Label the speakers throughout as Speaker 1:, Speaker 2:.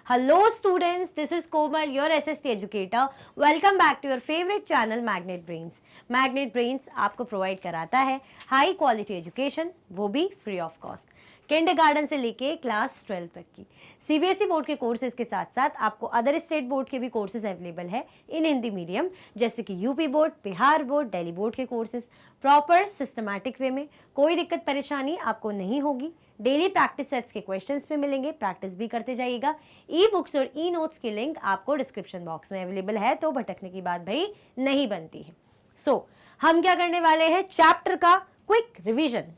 Speaker 1: Hello students, this is Komal, your SST educator. Welcome back to your favorite channel Magnet Brains. Magnet Brains आपको provide कराता है high quality education, वो भी free of cost. Kindergarten से लेके class 12 तक की सीबीएसई बोर्ड के कोर्सेज के साथ साथ आपको अदर स्टेट बोर्ड के भी कोर्सेज अवेलेबल है इन हिंदी मीडियम, जैसे कि UP board, Bihar board, Delhi board के कोर्सेज प्रॉपर सिस्टमैटिक वे में। कोई दिक्कत परेशानी आपको नहीं होगी। डेली प्रैक्टिस सेट्स के क्वेश्चंस भी मिलेंगे, प्रैक्टिस भी करते जाइएगा। ई बुक्स और ई नोट्स की लिंक आपको डिस्क्रिप्शन बॉक्स में अवेलेबल है, तो भटकने की बात भाई नहीं बनती है। हम क्या करने वाले हैं, चैप्टर का क्विक रिवीजन।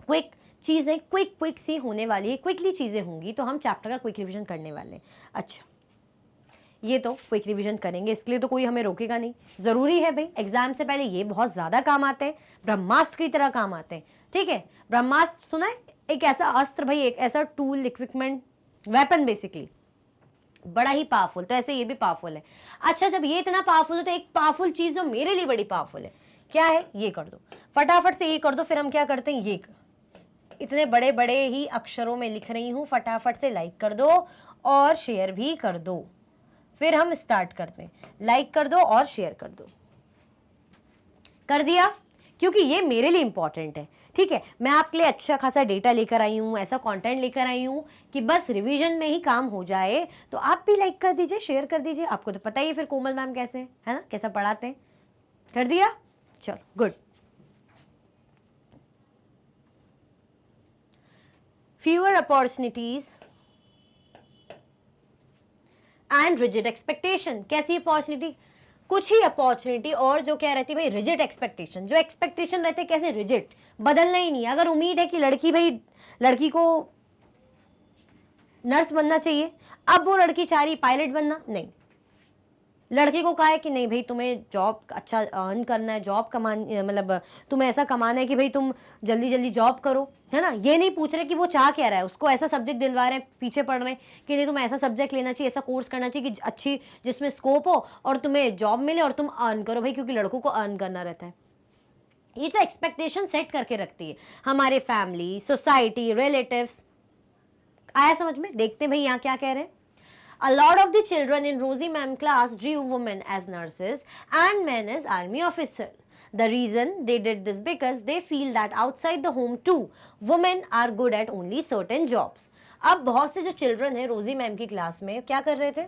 Speaker 1: क्विक चीजें क्विक सी होने वाली है, क्विकली चीजें होंगी, तो हम चैप्टर का क्विक रिवीजन करने वाले हैं। अच्छा, ये तो क्विक रिवीजन करेंगे, इसके लिए तो कोई हमें रोकेगा नहीं। जरूरी है भाई, एग्जाम से पहले ये बहुत ज्यादा काम आते हैं, ब्रह्मास्त्र की तरह काम आते हैं। ठीक है, ब्रह्मास्त्र सुना है? एक ऐसा अस्त्र भाई, एक ऐसा टूल, इक्विपमेंट, वेपन बेसिकली, बड़ा ही पावरफुल। तो ऐसे ये भी पावरफुल है। अच्छा, जब ये इतना पावरफुल है तो एक पावरफुल चीज जो मेरे लिए बड़ी पावरफुल है, क्या है? ये कर दो, फटाफट से ये कर दो। फिर हम क्या करते हैं, ये इतने बड़े बड़े ही अक्षरों में लिख रही हूं, फटाफट से लाइक कर दो और शेयर भी कर दो। फिर हम स्टार्ट करते हैं, लाइक कर दो और शेयर कर दो। कर दिया? क्योंकि ये मेरे लिए इंपॉर्टेंट है। ठीक है, मैं आपके लिए अच्छा खासा डेटा लेकर आई हूँ, ऐसा कंटेंट लेकर आई हूँ कि बस रिवीजन में ही काम हो जाए। तो आप भी लाइक कर दीजिए, शेयर कर दीजिए। आपको तो पता ही है फिर कोमल मैम कैसे है ना, कैसा पढ़ाते हैं। कर दिया? चलो, good. Fewer opportunities and rigid expectation. कैसी अपॉर्चुनिटी? कुछ ही अपॉर्चुनिटी और जो क्या रहती है भाई, रिजिड एक्सपेक्टेशन। जो एक्सपेक्टेशन रहते हैं कैसे, रिजिड, बदलना ही नहीं। अगर उम्मीद है कि लड़की को नर्स बनना चाहिए, अब वो लड़की चाह रही पायलट बनना, नहीं। लड़के को कहा है कि नहीं भाई, तुम्हें जॉब अच्छा अर्न करना है, जॉब कमानी, मतलब तुम्हें ऐसा कमाना है कि भाई तुम जल्दी जल्दी जॉब करो, है ना। ये नहीं पूछ रहे कि वो चाह क्या रहा है, उसको ऐसा सब्जेक्ट दिलवा रहे हैं, पीछे पड़ रहे हैं कि नहीं तुम्हें ऐसा सब्जेक्ट लेना चाहिए, ऐसा कोर्स करना चाहिए कि अच्छी, जिसमें स्कोप हो और तुम्हें जॉब मिले और तुम अर्न करो भाई, क्योंकि लड़कों को अर्न करना रहता है। ये तो एक्सपेक्टेशन सेट करके रखती है हमारे फैमिली, सोसाइटी, रिलेटिव्स। आया समझ में? देखते हैं भाई यहाँ क्या कह रहे हैं। A lot of the children in Rosie Ma'am class drew women as nurses and men as army officer. The reason they did this because they feel that outside the home too, women are good at only certain jobs. अब बहुत से जो children है रोजी ma'am की class में क्या कर रहे थे,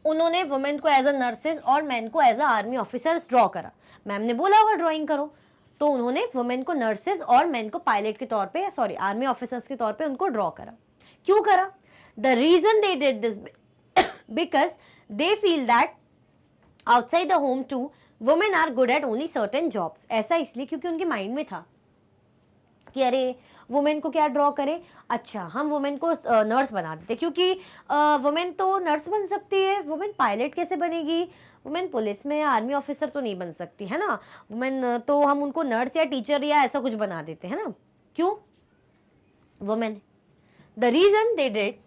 Speaker 1: उन्होंने वुमेन को एज अ नर्सेज और मैन को as a army officers draw करा। मैम ने बोला होगा ड्राइंग करो, तो उन्होंने वुमेन को नर्सेज और मैन को पायलट के तौर पे, सॉरी आर्मी ऑफिसर्स के तौर पे उनको ड्रॉ करा। क्यों करा? The reason they did this because they feel that outside the home too, women are good at only certain jobs. ऐसा इसलिए क्योंकि उनके माइंड में था कि अरे वुमेन को क्या ड्रॉ करें, अच्छा हम वुमेन को नर्स बना देते, क्योंकि वुमेन तो नर्स बन सकती है, वुमेन पायलट कैसे बनेगी, वुमेन पुलिस में या आर्मी ऑफिसर तो नहीं बन सकती है ना, वुमेन तो हम उनको नर्स या टीचर या ऐसा कुछ बना देते हैं ना। क्यों? Women. The reason they did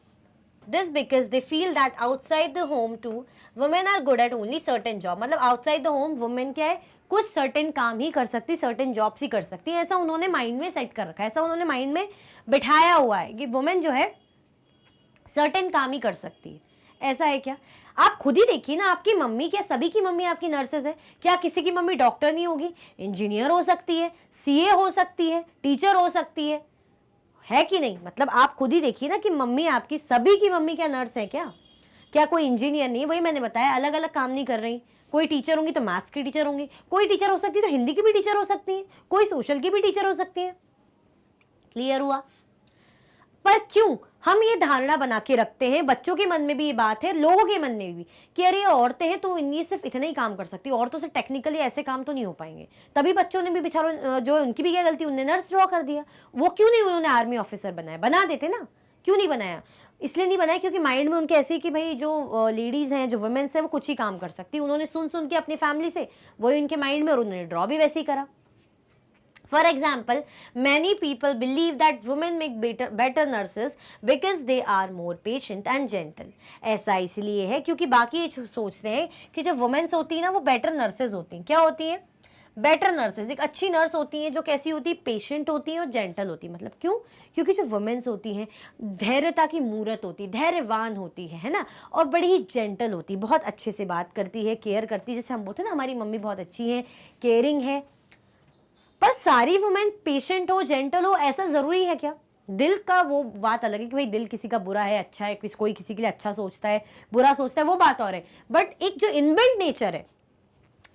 Speaker 1: this because they feel that outside the home too, women are good at only certain job. मतलब outside the home women क्या है, कुछ certain काम ही कर सकती, certain jobs ही कर सकती है। ऐसा उन्होंने माइंड में सेट कर रखा है, ऐसा उन्होंने माइंड में बिठाया हुआ है कि वुमेन जो है certain काम ही कर सकती है। ऐसा है क्या? आप खुद ही देखिए ना, आपकी मम्मी, क्या सभी की मम्मी आपकी नर्सेज है? क्या किसी की मम्मी डॉक्टर नहीं होगी? इंजीनियर हो सकती है, सीए हो सकती है, टीचर हो सकती है कि नहीं? मतलब आप खुद ही देखिए ना कि मम्मी आपकी, सभी की मम्मी क्या नर्स है क्या? क्या कोई इंजीनियर नहीं? वही मैंने बताया, अलग अलग काम नहीं कर रही। कोई टीचर होंगी तो मैथ्स की टीचर होंगी, कोई टीचर हो सकती है तो हिंदी की भी टीचर हो सकती है, कोई सोशल की भी टीचर हो सकती है। क्लियर हुआ? पर क्यों हम ये धारणा बना के रखते हैं, बच्चों के मन में भी ये बात है, लोगों के मन में भी, कि अरे औरतें हैं तो इनकी सिर्फ इतना ही काम कर सकती है, औरतों से टेक्निकली ऐसे काम तो नहीं हो पाएंगे। तभी बच्चों ने भी बेचारों, जो उनकी भी क्या गलती, उन्होंने नर्स ड्रॉ कर दिया। वो क्यों नहीं उन्होंने आर्मी ऑफिसर बनाया? बना देते ना। क्यों नहीं बनाया? इसलिए नहीं बनाया क्योंकि माइंड में उनके ऐसे ही कि भाई जो लेडीज हैं, जो वुमेन्स हैं, वो कुछ ही काम कर सकती है। उन्होंने सुन के अपनी फैमिली से वही उनके माइंड में, और उन्होंने ड्रॉ भी वैसे ही करा। For example, many people believe that women make better nurses because they are more patient and gentle. ऐसा इसलिए है क्योंकि बाकी ये सोचते हैं कि जो वुमेन्स होती है ना, वो बेटर नर्सेज होती हैं। क्या होती हैं? बेटर नर्सेज, एक अच्छी नर्स होती हैं जो कैसी होती है, पेशेंट होती हैं और जेंटल होती है। मतलब क्यों? क्योंकि जो वुमेन्स होती हैं धैर्यता की मूरत होती है, धैर्यवान होती है ना, और बड़ी ही जेंटल होती है, बहुत अच्छे से बात करती है, केयर करती है। जैसे हम बोलते हैं ना हमारी मम्मी बहुत अच्छी है, केयरिंग है। पर सारी वुमेन पेशेंट हो, जेंटल हो, ऐसा जरूरी है क्या? दिल का वो बात अलग है कि भाई दिल किसी का बुरा है, अच्छा है, कोई किसी के लिए अच्छा सोचता है, बुरा सोचता है, वो बात और है। बट एक जो इनबिल्ट नेचर है,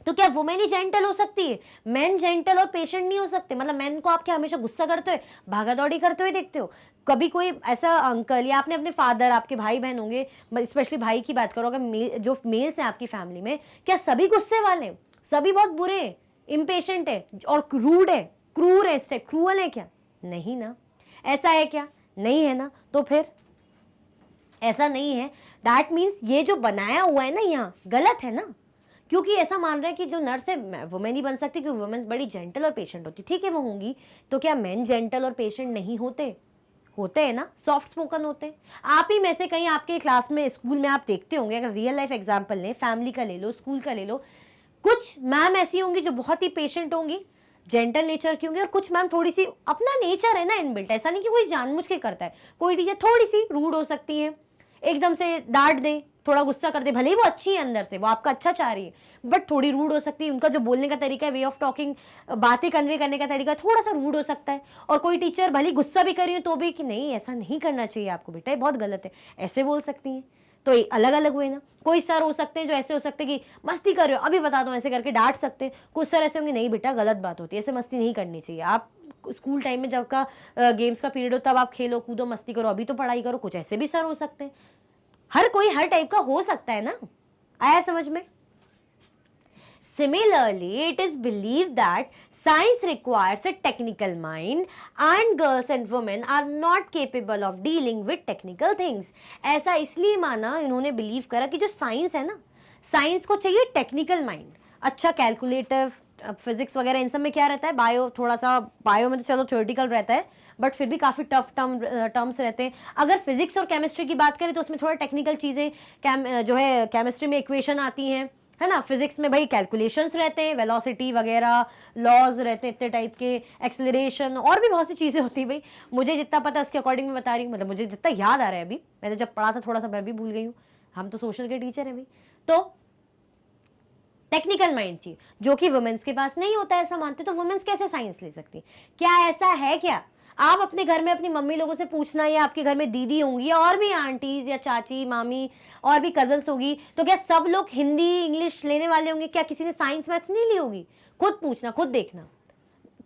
Speaker 1: तो क्या वुमेन ही जेंटल हो सकती है? मेन जेंटल और पेशेंट नहीं हो सकते? मतलब मेन को आप क्या हमेशा गुस्सा करते हुए, भागा दौड़ी करते हुए देखते हो? कभी कोई ऐसा अंकल या आपने अपने फादर, आपके भाई बहन होंगे, स्पेशली भाई की बात करो, अगर जो मेल्स हैं आपकी फैमिली में, क्या सभी गुस्से वाले? सभी बहुत बुरे, इम्पेशेंट है और रूड है, क्रूर है, इस टाइप क्रूअल है क्या? नहीं ना। ऐसा है क्या? नहीं है ना। तो फिर ऐसा नहीं है, दैट मीन्स ये जो बनाया हुआ है ना यहाँ गलत है ना। क्योंकि ऐसा मान रहे हैं कि जो नर्स है वुमेन ही बन सकती, क्योंकि वुमेन्स बड़ी जेंटल और पेशेंट होती। ठीक है वो होंगी, तो क्या मेन जेंटल और पेशेंट नहीं होते? होते हैं ना, सॉफ्ट स्पोकन होते हैं। आप ही में से कहीं आपके क्लास में, स्कूल में आप देखते होंगे, अगर रियल लाइफ एग्जाम्पल लें, फैमिली का ले लो, स्कूल का ले लो, कुछ मैम ऐसी होंगी जो बहुत ही पेशेंट होंगी, जेंटल नेचर की होंगी, और कुछ मैम थोड़ी सी, अपना नेचर है ना इनबिल्ट, ऐसा नहीं कि कोई जानबूझ के करता है। कोई टीचर थोड़ी सी रूड हो सकती है, एकदम से डांट दे, थोड़ा गुस्सा कर दे, भले ही वो अच्छी है अंदर से, वो आपका अच्छा चाह रही है, बट थोड़ी रूड हो सकती है। उनका जो बोलने का तरीका है, वे ऑफ टॉकिंग, बातें कन्वे करने का तरीका थोड़ा सा रूड हो सकता है। और कोई टीचर भले गुस्सा भी कर रही हो तो भी कि नहीं ऐसा नहीं करना चाहिए आपको बेटा, ये बहुत गलत है, ऐसे बोल सकती हैं। तो अलग अलग हुए ना। कोई सर हो सकते हैं जो ऐसे हो सकते हैं कि मस्ती कर रहे हो अभी बता दो, ऐसे करके डांट सकते हैं। कुछ सर ऐसे होंगे नहीं बेटा गलत बात होती है, ऐसे मस्ती नहीं करनी चाहिए। आप स्कूल टाइम में जब का गेम्स का पीरियड हो तब आप खेलो कूदो मस्ती करो, अभी तो पढ़ाई करो। कुछ ऐसे भी सर हो सकते हैं। हर कोई हर टाइप का हो सकता है ना। आया समझ में? Similarly, it is believed that science requires a technical mind and girls and women are not capable of dealing with technical things. ऐसा इसलिए माना, इन्होंने बिलीव करा कि जो साइंस है ना, साइंस को चाहिए टेक्निकल माइंड, अच्छा कैलकुलेटिव, फिजिक्स वगैरह इन सब में क्या रहता है, बायो, थोड़ा सा बायो में तो चलो थ्योरेटिकल रहता है, बट फिर भी काफ़ी टफ टर्म्स रहते हैं। अगर फिजिक्स और केमिस्ट्री की बात करें तो उसमें थोड़ा टेक्निकल चीज़ें जो है, केमिस्ट्री में इक्वेशन आती हैं, है ना। फिजिक्स में भाई कैलकुलेशंस रहते हैं, वेलोसिटी वगैरह, लॉज रहते हैं इतने टाइप के, एक्सेलरेशन, और भी बहुत सी चीज़ें होती है। भाई मुझे जितना पता है उसके अकॉर्डिंग मैं बता रही हूँ, मतलब मुझे जितना याद आ रहा है अभी, मैंने जब पढ़ा था थोड़ा सा मैं भी भूल गई हूँ, हम तो सोशल के टीचर हैं भाई। तो टेक्निकल माइंड चाहिए जो कि वुमेन्स के पास नहीं होता है, ऐसा मानते। तो वुमेन्स कैसे साइंस ले सकती? क्या ऐसा है क्या? आप अपने घर में अपनी मम्मी लोगों से पूछना, या आपके घर में दीदी होंगी या और भी आंटीज या चाची मामी और भी कजन्स होगी, तो क्या सब लोग हिंदी इंग्लिश लेने वाले होंगे? क्या किसी ने साइंस मैथ्स नहीं ली होगी? खुद पूछना, खुद देखना।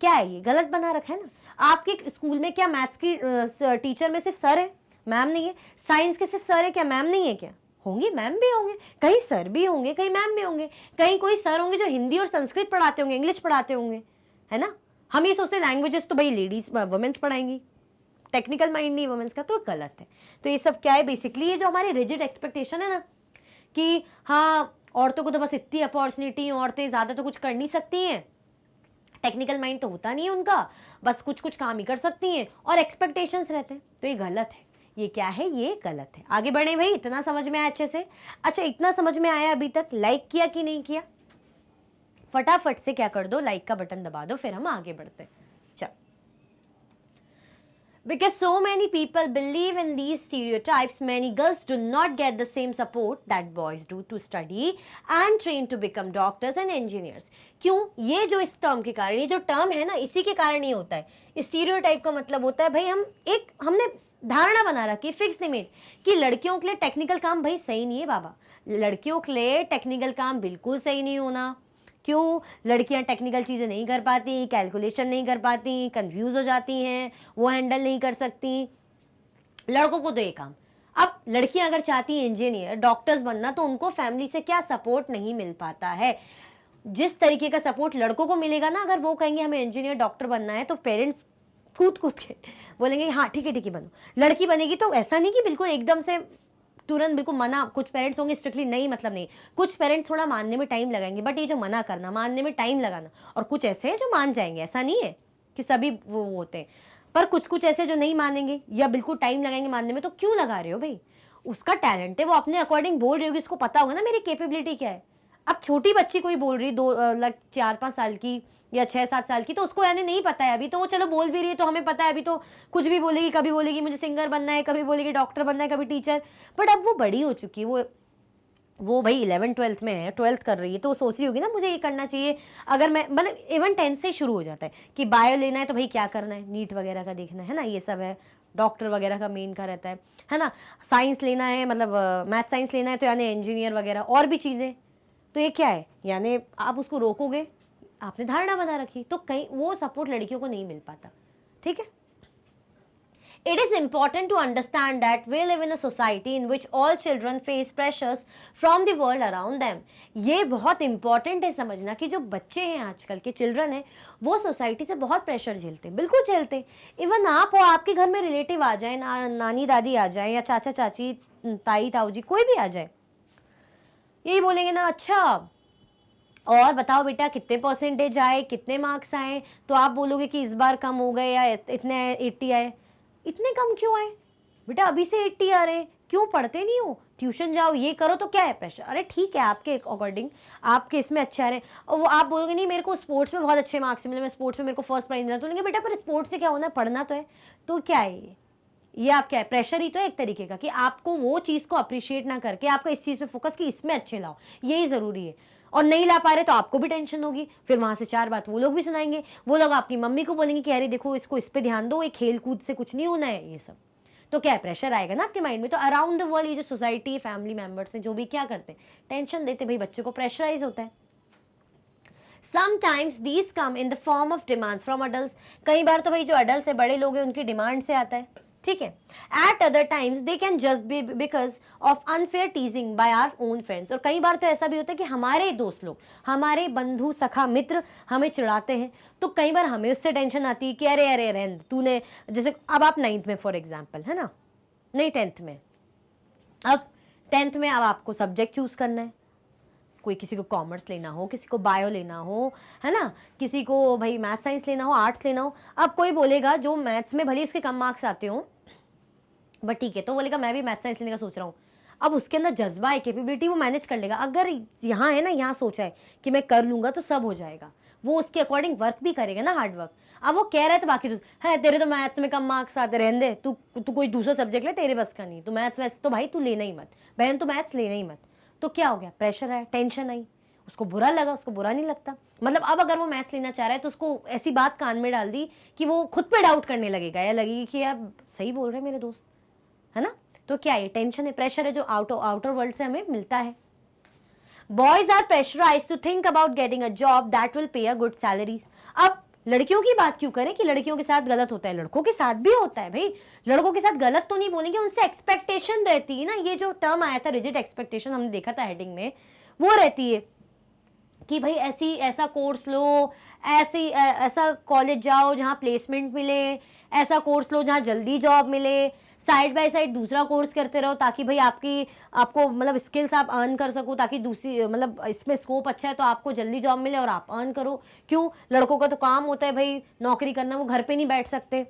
Speaker 1: क्या है ये गलत बना रखा है ना। आपके स्कूल में क्या मैथ्स की टीचर में सिर्फ सर है, मैम नहीं है? साइंस के सिर्फ सर है क्या, मैम नहीं है क्या? होंगे, मैम भी होंगे, कहीं सर भी होंगे, कहीं मैम भी होंगे, कहीं कोई सर होंगे जो हिंदी और संस्कृत पढ़ाते होंगे, इंग्लिश पढ़ाते होंगे, है ना। हम ये सोचते हैं लैंग्वेजेस तो भाई लेडीज वुमेन्स पढ़ाएंगी, टेक्निकल माइंड नहीं वुमेन्स का, तो गलत है। तो ये सब क्या है बेसिकली, ये जो हमारे रिजिड एक्सपेक्टेशन है ना कि हाँ औरतों को तो बस इतनी अपॉर्चुनिटी, औरतें ज़्यादा तो कुछ कर नहीं सकती हैं, टेक्निकल माइंड तो होता नहीं है उनका, बस कुछ कुछ काम ही कर सकती हैं, और एक्सपेक्टेशंस रहते हैं, तो ये गलत है। ये क्या है? ये गलत है। आगे बढ़े भाई, इतना समझ में आया अच्छे से? अच्छा इतना समझ में आया अभी तक? लाइक किया कि नहीं किया? फटाफट से क्या कर दो, लाइक का बटन दबा दो, फिर हम आगे बढ़ते हैं। चल, because so many people believe in these stereotypes, many girls do not get the same support that boys do to study and train to become doctors and engineers. क्यों? ये जो इस टर्म के कारण, ये जो टर्म है ना, इसी के कारण ये होता है। स्टीरियोटाइप का मतलब होता है भाई हमने धारणा बना रखी, फिक्स इमेज, कि लड़कियों के लिए टेक्निकल काम भाई सही नहीं है बाबा, लड़कियों के लिए टेक्निकल काम बिल्कुल सही नहीं होना। क्यों? लड़कियां टेक्निकल चीज़ें नहीं कर पाती, कैलकुलेशन नहीं कर पाती, कंफ्यूज हो जाती हैं, वो हैंडल नहीं कर सकती। लड़कों को तो ये काम। अब लड़कियां अगर चाहती हैं इंजीनियर डॉक्टर्स बनना, तो उनको फैमिली से क्या सपोर्ट नहीं मिल पाता है। जिस तरीके का सपोर्ट लड़कों को मिलेगा ना, अगर वो कहेंगे हमें इंजीनियर डॉक्टर बनना है, तो पेरेंट्स कूद कूद के बोलेंगे हाँ ठीक है बनो। लड़की बनेगी तो ऐसा नहीं कि बिल्कुल एकदम से तुरंत बिल्कुल मना, कुछ पेरेंट्स होंगे स्ट्रिक्टली नहीं, मतलब नहीं, कुछ पेरेंट्स थोड़ा मानने में टाइम लगाएंगे, बट ये जो मना करना, मानने में टाइम लगाना, और कुछ ऐसे हैं जो मान जाएंगे, ऐसा नहीं है कि सभी वो होते हैं, पर कुछ कुछ ऐसे जो नहीं मानेंगे या बिल्कुल टाइम लगाएंगे मानने में। तो क्यों लगा रहे हो भाई? उसका टैलेंट है, वो अपने अकॉर्डिंग बोल रही होगी, उसको पता होगा ना मेरी कैपेबिलिटी क्या है। अब छोटी बच्ची कोई बोल रही 4-5 साल की या 6-7 साल की, तो उसको यानी नहीं पता है अभी, तो वो चलो बोल भी रही है तो हमें पता है अभी, तो कुछ भी बोलेगी, कभी बोलेगी मुझे सिंगर बनना है, कभी बोलेगी डॉक्टर बनना है, कभी टीचर। बट अब वो बड़ी हो चुकी है, वो भाई 11th-12th में है, 12th कर रही है, तो वो सोच रही होगी ना मुझे ये करना चाहिए। अगर मैं मतलब इवन 10th से शुरू हो जाता है कि बायो लेना है तो भाई क्या करना है, नीट वगैरह का देखना है ना, ये सब है, डॉक्टर वगैरह का मेन का रहता है ना। साइंस लेना है, मतलब मैथ साइंस लेना है तो यानी इंजीनियर वगैरह और भी चीज़ें। तो ये क्या है, यानी आप उसको रोकोगे, आपने धारणा बना रखी, तो कहीं वो सपोर्ट लड़कियों को नहीं मिल पाता। ठीक है, it is important to understand that we live in a society in which all children face pressures from the world around them. ये बहुत इंपॉर्टेंट है समझना कि जो बच्चे हैं आजकल के चिल्ड्रन हैं वो सोसाइटी से बहुत प्रेशर झेलते हैं, बिल्कुल झेलते हैं। इवन आप हो, आपके घर में रिलेटिव आ जाए, नानी दादी आ जाए, या चाचा चाची, ताई ताऊ जी, कोई भी आ जाए, यही बोलेंगे ना, अच्छा और बताओ बेटा कितने परसेंटेज आए, कितने मार्क्स आए, तो आप बोलोगे कि इस बार कम हो गए या इतने 80 आए। इतने कम क्यों आए बेटा, अभी से 80 आ रहे, क्यों पढ़ते नहीं हो, ट्यूशन जाओ, ये करो, तो क्या है प्रेशर। अरे ठीक है, आपके अकॉर्डिंग आपके इसमें अच्छे आ रहे, और वो आप बोलोगे नहीं मेरे को स्पोर्ट्स में बहुत अच्छे मार्क्स मिले, मैं स्पोर्ट्स में मेरे को फर्स्ट प्राइज मिला, तो बोलेंगे बेटा पर स्पोर्ट्स से क्या होना है, पढ़ना तो है। तो क्या है ये आप क्या है, प्रेशर ही तो है एक तरीके का, कि आपको वो चीज़ को अप्रिशिएट ना करके आपका इस चीज़ पे फोकस कि इसमें अच्छे लाओ, यही ज़रूरी है। और नहीं ला पा रहे तो आपको भी टेंशन होगी, फिर वहां से 4 बात वो लोग भी सुनाएंगे, वो लोग आपकी मम्मी को बोलेंगे कि अरे देखो इसको इस पे ध्यान दो, ये खेल कूद से कुछ नहीं होना है, ये सब। तो क्या है, प्रेशर आएगा ना आपके माइंड में। तो अराउंड द वर्ल्ड ये जो सोसाइटी, फैमिली मेंबर्स हैं, जो भी क्या करते हैं, टेंशन देते, भाई बच्चे को प्रेशराइज होता है। Sometimes these come in the form of demands from adults. कई बार तो भाई जो adults है, बड़े लोग हैं, उनकी डिमांड से आता है, ठीक है। At other times they can just be because of unfair teasing by our own friends. और कई बार तो ऐसा भी होता है कि हमारे दोस्त लोग, हमारे बंधु सखा मित्र हमें चिढ़ाते हैं, तो कई बार हमें उससे टेंशन आती है कि अरे अरे अरे तूने, जैसे अब आप 9th में फॉर एग्जाम्पल, है ना, नहीं 10th में, अब 10th में अब आपको सब्जेक्ट चूज करना है, कोई किसी को कॉमर्स लेना हो, किसी को बायो लेना हो, है ना, किसी को भाई मैथ साइंस लेना हो, आर्ट्स लेना हो। अब कोई बोलेगा जो मैथ्स में भले उसके कम मार्क्स आते हो, बट ठीक है, तो बोलेगा मैं भी मैथ साइंस लेने का सोच रहा हूँ। अब उसके अंदर जज्बा है, कैपेबिलिटी, वो मैनेज कर लेगा। अगर यहाँ है ना, यहाँ सोचा है कि मैं कर लूंगा तो सब हो जाएगा, वो उसके अकॉर्डिंग वर्क भी करेगा ना, हार्ड वर्क। अब वो कह रहा है तो बाकी है, तेरे तो मैथ्स में कम मार्क्स आते, रहने दे, तू कोई दूसरा सब्जेक्ट ले, तेरे बस का नहीं, तू मैथ्स वैसे तो भाई तू लेना ही मत, बहन तो मैथ्स लेना ही मत। तो क्या हो गया, प्रेशर आया, टेंशन आई, उसको बुरा लगा, उसको बुरा नहीं लगता। मतलब अब अगर वो मैथ्स लेना चाह रहा है तो उसको ऐसी बात कान में डाल दी कि वो खुद पे डाउट करने लगेगा, या लगेगी कि यार सही बोल रहे मेरे दोस्त, है ना। तो क्या है, टेंशन है, प्रेशर है, जो आउटर वर्ल्ड से हमें मिलता है। Boys are pressurised to think about getting a job that will pay a good salaries. अब लड़कियों की बात क्यों करें कि लड़कियों के साथ गलत होता है, लड़कों के साथ भी होता है भाई। लड़कों के साथ गलत तो नहीं बोलेंगे, उनसे एक्सपेक्टेशन रहती है ना, ये जो टर्म आया था रिजिड एक्सपेक्टेशन, हमने देखा था हेडिंग में, वो रहती है कि भाई ऐसा कोर्स लो, ऐसा कॉलेज जाओ जहाँ प्लेसमेंट मिले, ऐसा कोर्स लो जहाँ जल्दी जॉब मिले, साइड बाय साइड दूसरा कोर्स करते रहो ताकि भाई आपको मतलब स्किल्स आप अर्न कर सको, ताकि दूसरी मतलब इसमें स्कोप अच्छा है तो आपको जल्दी जॉब मिले और आप अर्न करो। क्यों, लड़कों का तो काम होता है भाई नौकरी करना, वो घर पे नहीं बैठ सकते।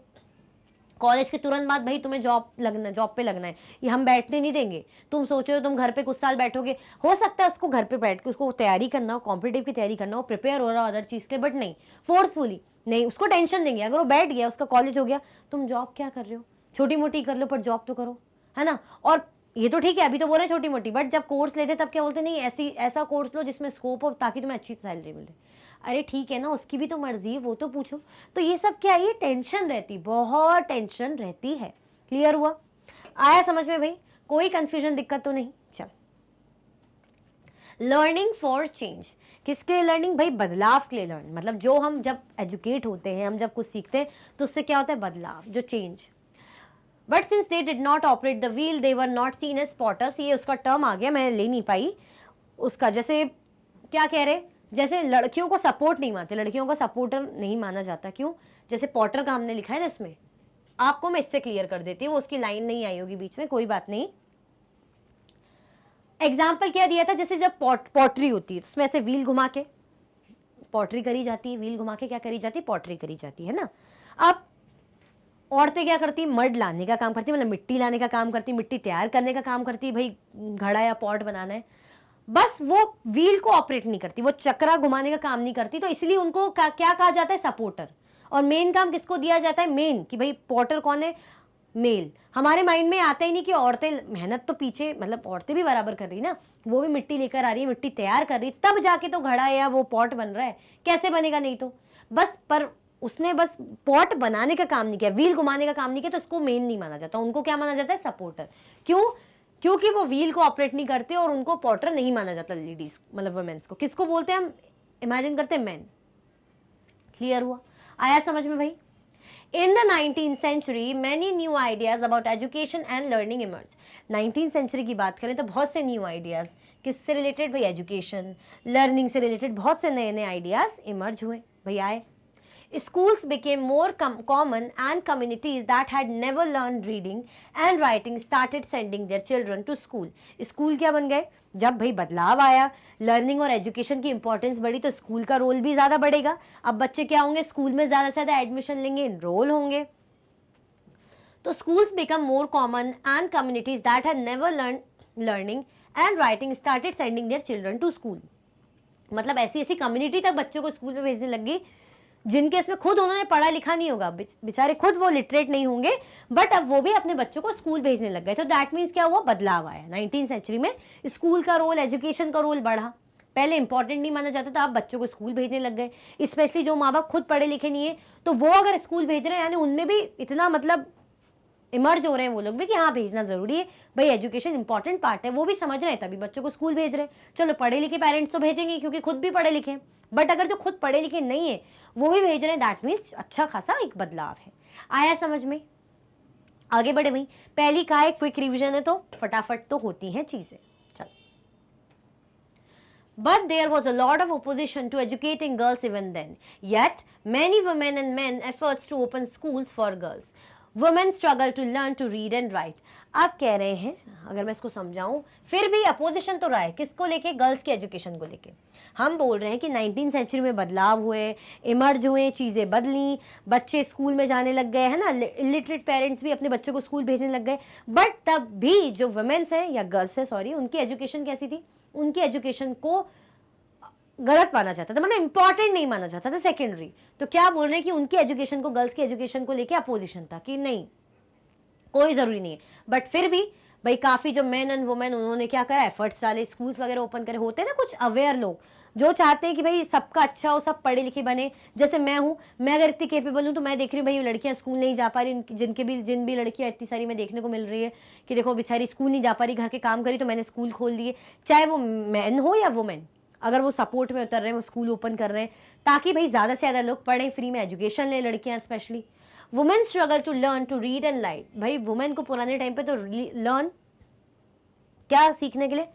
Speaker 1: कॉलेज के तुरंत बाद भाई तुम्हें जॉब पे लगना है, ये हम बैठने नहीं देंगे। तुम सोचो तुम घर पे कुछ साल बैठोगे, हो सकता है उसको घर पे बैठ के उसको तैयारी करना हो, कॉम्पिटिटिव की तैयारी करना हो, प्रिपेयर हो रहा हो अदर चीज़ के, बट नहीं फोर्सफुली नहीं, उसको टेंशन देंगे। अगर वो बैठ गया, उसका कॉलेज हो गया, तुम जॉब क्या कर रहे हो, छोटी मोटी कर लो पर जॉब तो करो, है ना। और ये तो ठीक है, अभी तो बोल रहे हैं छोटी मोटी, बट जब कोर्स लेते तब क्या बोलते, नहीं ऐसा कोर्स लो जिसमें स्कोप हो ताकि तुम्हें अच्छी सैलरी मिले। अरे ठीक है ना, उसकी भी तो मर्जी है, वो तो पूछो। तो ये सब क्या है, ये टेंशन रहती, बहुत टेंशन रहती है। क्लियर हुआ, आया समझ में भाई, कोई कंफ्यूजन दिक्कत तो नहीं। चल, लर्निंग फॉर चेंज, किसके लिए लर्निंग भाई, बदलाव के लिए लर्न, मतलब जो हम जब एजुकेट होते हैं, हम जब कुछ सीखते हैं तो उससे क्या होता है, बदलाव, जो change. But since they did not operate the wheel they were not seen as spotters, ये उसका टर्म आ गया, मैं ले नहीं पाई उसका। जैसे क्या कह रहे, जैसे लड़कियों को सपोर्ट नहीं मानते, लड़कियों का सपोर्टर नहीं माना जाता, क्यों, जैसे पॉटर का हमने लिखा है ना इसमें, आपको मैं इससे क्लियर कर देती हूँ, वो उसकी लाइन नहीं आई होगी बीच में, कोई बात नहीं। एग्जाम्पल क्या दिया था, जैसे जब पॉटरी होती है उसमें ऐसे व्हील घुमा के पॉटरी करी जाती है, व्हील घुमा के क्या करी जाती है, पॉटरी करी जाती है ना। अब औरतें क्या करती, मड लाने का काम करती, मतलब मिट्टी लाने का काम करती, मिट्टी तैयार करने का काम करती, भाई घड़ा या पॉट बनाना है। बस वो व्हील को ऑपरेट नहीं करती, वो चक्रा घुमाने का काम नहीं करती, तो इसलिए उनको क्या कहा जाता है, सपोर्टर। और मेन काम किसको दिया जाता है, मेन, कि भाई पोर्टर कौन है, मेल। हमारे माइंड में आता ही नहीं कि औरतें, मेहनत तो पीछे मतलब औरतें भी बराबर कर रही ना, वो भी मिट्टी लेकर आ रही है, मिट्टी तैयार कर रही, तब जाके तो घड़ा या वो पॉट बन रहा है, कैसे बनेगा नहीं तो। बस पर उसने बस पॉट बनाने का काम नहीं किया, व्हील घुमाने का काम नहीं किया, तो उसको मेन नहीं माना जाता, उनको क्या माना जाता है, सपोर्टर। क्यों, क्योंकि वो व्हील को ऑपरेट नहीं करते और उनको पॉटर नहीं माना जाता लेडीज मतलब वुमेन्स को। किसको बोलते हैं हम, इमेजिन करते हैं, मैन। क्लियर हुआ, आया समझ में भाई। In the 19th century, many new ideas about education and learning emerged. 19th century की बात करें तो बहुत से न्यू आइडियाज, किससे रिलेटेड भाई, एजुकेशन लर्निंग से रिलेटेड बहुत से नए नए आइडियाज इमर्ज हुए भाई, आए। Schools became more common and communities that had never learned reading and writing started sending their children to school. School क्या बन गए, जब भाई बदलाव आया, लर्निंग और एजुकेशन की इंपॉर्टेंस बढ़ी, तो स्कूल का रोल भी ज़्यादा बढ़ेगा। अब बच्चे क्या होंगे, स्कूल में ज़्यादा से ज़्यादा एडमिशन लेंगे, इनरोल होंगे। तो schools become more common and communities that had never learned learning and writing started sending their children to school. मतलब ऐसी ऐसी कम्युनिटी तक बच्चों को स्कूल में भेजने लग गई जिनके इसमें खुद उन्होंने पढ़ा लिखा नहीं होगा, बेचारे खुद वो लिटरेट नहीं होंगे, बट अब वो भी अपने बच्चों को स्कूल भेजने लग गए। तो दैट मीन्स क्या हुआ, बदलाव आया। 19th सेंचुरी में स्कूल का रोल, एजुकेशन का रोल बढ़ा। पहले इंपॉर्टेंट नहीं माना जाता था, आप बच्चों को स्कूल भेजने लग गए। स्पेशली जो माँ बाप खुद पढ़े लिखे नहीं है, तो वो अगर स्कूल भेज रहे हैं, यानी उनमें भी इतना मतलब इमर्ज हो रहे हैं वो लोग भी कि हाँ भेजना जरूरी है भाई, एजुकेशन इंपॉर्टेंट पार्ट है, वो भी समझ रहे हैं, तभी बच्चों को स्कूल भेज रहे हैं। चलो पढ़े लिखे पेरेंट्स तो भेजेंगे क्योंकि खुद भी पढ़े लिखे हैं, बट अगर जो खुद पढ़े लिखे नहीं है वो भी भेज रहे हैं, दैट मीन्स अच्छा खासा एक बदलाव है। आया समझ में, आगे बढ़े भाई। पहली का एक क्विक रिविजन है, तो फटाफट तो होती हैं चीजें। चलो, but there was a lot of opposition to educating girls even then, yet many women and men efforts to open schools for girls. Women struggle to learn to read and write. आप कह रहे हैं, अगर मैं इसको समझाऊं, फिर भी अपोजिशन तो रहा है, किसको लेके, गर्ल्स की एजुकेशन को लेके। हम बोल रहे हैं कि 19th सेंचुरी में बदलाव हुए, इमर्ज हुए, चीज़ें बदली, बच्चे स्कूल में जाने लग गए, है ना, इलिटरेट पेरेंट्स भी अपने बच्चों को स्कूल भेजने लग गए, बट तब भी जो वुमेन्स हैं या गर्ल्स है सॉरी, उनकी एजुकेशन कैसी थी, उनकी एजुकेशन को गलत माना जाता था, मतलब इंपॉर्टेंट नहीं माना जाता था, सेकेंडरी। तो क्या बोल रहे हैं कि उनकी एजुकेशन को, गर्ल्स की एजुकेशन को लेके अपोजिशन था कि नहीं कोई जरूरी नहीं है, बट फिर भी भाई काफी जो मेन एंड वुमेन उन्होंने क्या करा, एफर्ट्स डाले, स्कूल्स वगैरह ओपन करे। होते हैं ना कुछ अवेयर लोग जो चाहते हैं कि भाई सबका अच्छा हो, सब पढ़े लिखे बने। जैसे मैं हूँ, मैं अगर इतनी केपेबल हूँ तो मैं देख रही हूँ भाई लड़कियां स्कूल नहीं जा पा रही, जिन भी लड़कियां इतनी सारी मैं देखने को मिल रही है कि देखो बेचारी स्कूल नहीं जा पा रही, घर के काम करी, तो मैंने स्कूल खोल दिए। चाहे वो मैन हो या वुमेन, अगर वो सपोर्ट में उतर रहे हैं, वो स्कूल ओपन कर रहे हैं ताकि भाई ज़्यादा से ज़्यादा लोग पढ़ें, फ्री में एजुकेशन लें, लड़कियां specially. Women struggle to learn to read and write. भाई वुमेन को पुराने टाइम पे तो लर्न क्या सीखने के लिए,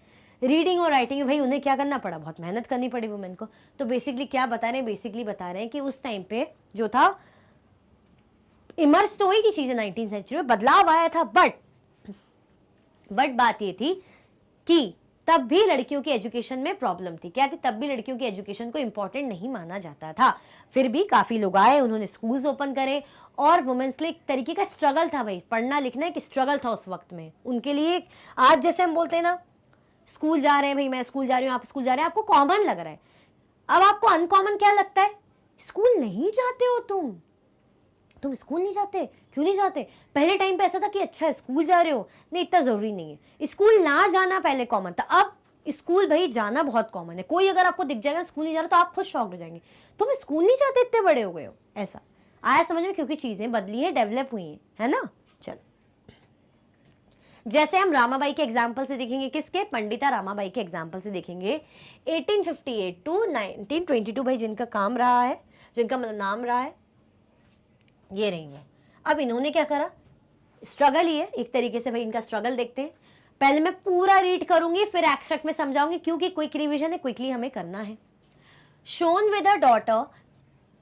Speaker 1: रीडिंग और राइटिंग, भाई उन्हें क्या करना पड़ा, बहुत मेहनत करनी पड़ी वुमेन को। तो बेसिकली क्या बता रहे हैं, बेसिकली बता रहे हैं कि उस टाइम पे जो था, इमर्ज तो हुई की चीज़ें 19th सेंचुरी में, बदलाव आया था, बट बात ये थी कि तब भी लड़कियों की एजुकेशन में प्रॉब्लम थी। क्या थी, तब भी लड़कियों की एजुकेशन को इंपॉर्टेंट नहीं माना जाता था। फिर भी काफ़ी लोग आए, उन्होंने स्कूल्स ओपन करे, और वुमेन्स के लिए एक तरीके का स्ट्रगल था भाई, पढ़ना लिखना एक स्ट्रगल था उस वक्त में उनके लिए। आज जैसे हम बोलते हैं ना, स्कूल जा रहे हैं भाई, मैं स्कूल जा रही हूँ, आप स्कूल जा रहे हैं, आपको कॉमन लग रहा है। अब आपको अनकॉमन क्या लगता है, स्कूल नहीं जाते हो तुम स्कूल नहीं जाते, क्यों नहीं जाते। पहले टाइम पे ऐसा था कि अच्छा स्कूल जा रहे हो, नहीं इतना जरूरी नहीं है। स्कूल ना जाना पहले कॉमन था, अब स्कूल भाई जाना बहुत कॉमन है। कोई अगर आपको दिख जाएगा स्कूल नहीं जा रहा तो आप खुद शॉक्ड हो जाएंगे, तुम स्कूल नहीं जाते, इतने बड़े हो गए हो। ऐसा आया समझ में, क्योंकि चीजें बदली है, डेवलप हुई है ना। चल, जैसे हम रामाबाई के एग्जाम्पल से देखेंगे, किसके, पंडिता रामाबाई के एग्जाम्पल से देखेंगे। 1858 टू 1922 भाई जिनका काम रहा है, जिनका मतलब नाम रहा है, ये रही वो। अब इन्होंने क्या करा, स्ट्रगल ही है एक तरीके से भाई, इनका स्ट्रगल देखते हैं। पहले मैं पूरा रीड करूंगी, फिर एक्सट्रैक्ट में समझाऊंगी, क्योंकि क्विक रिवीजन है, क्विकली हमें करना है। Shown with a daughter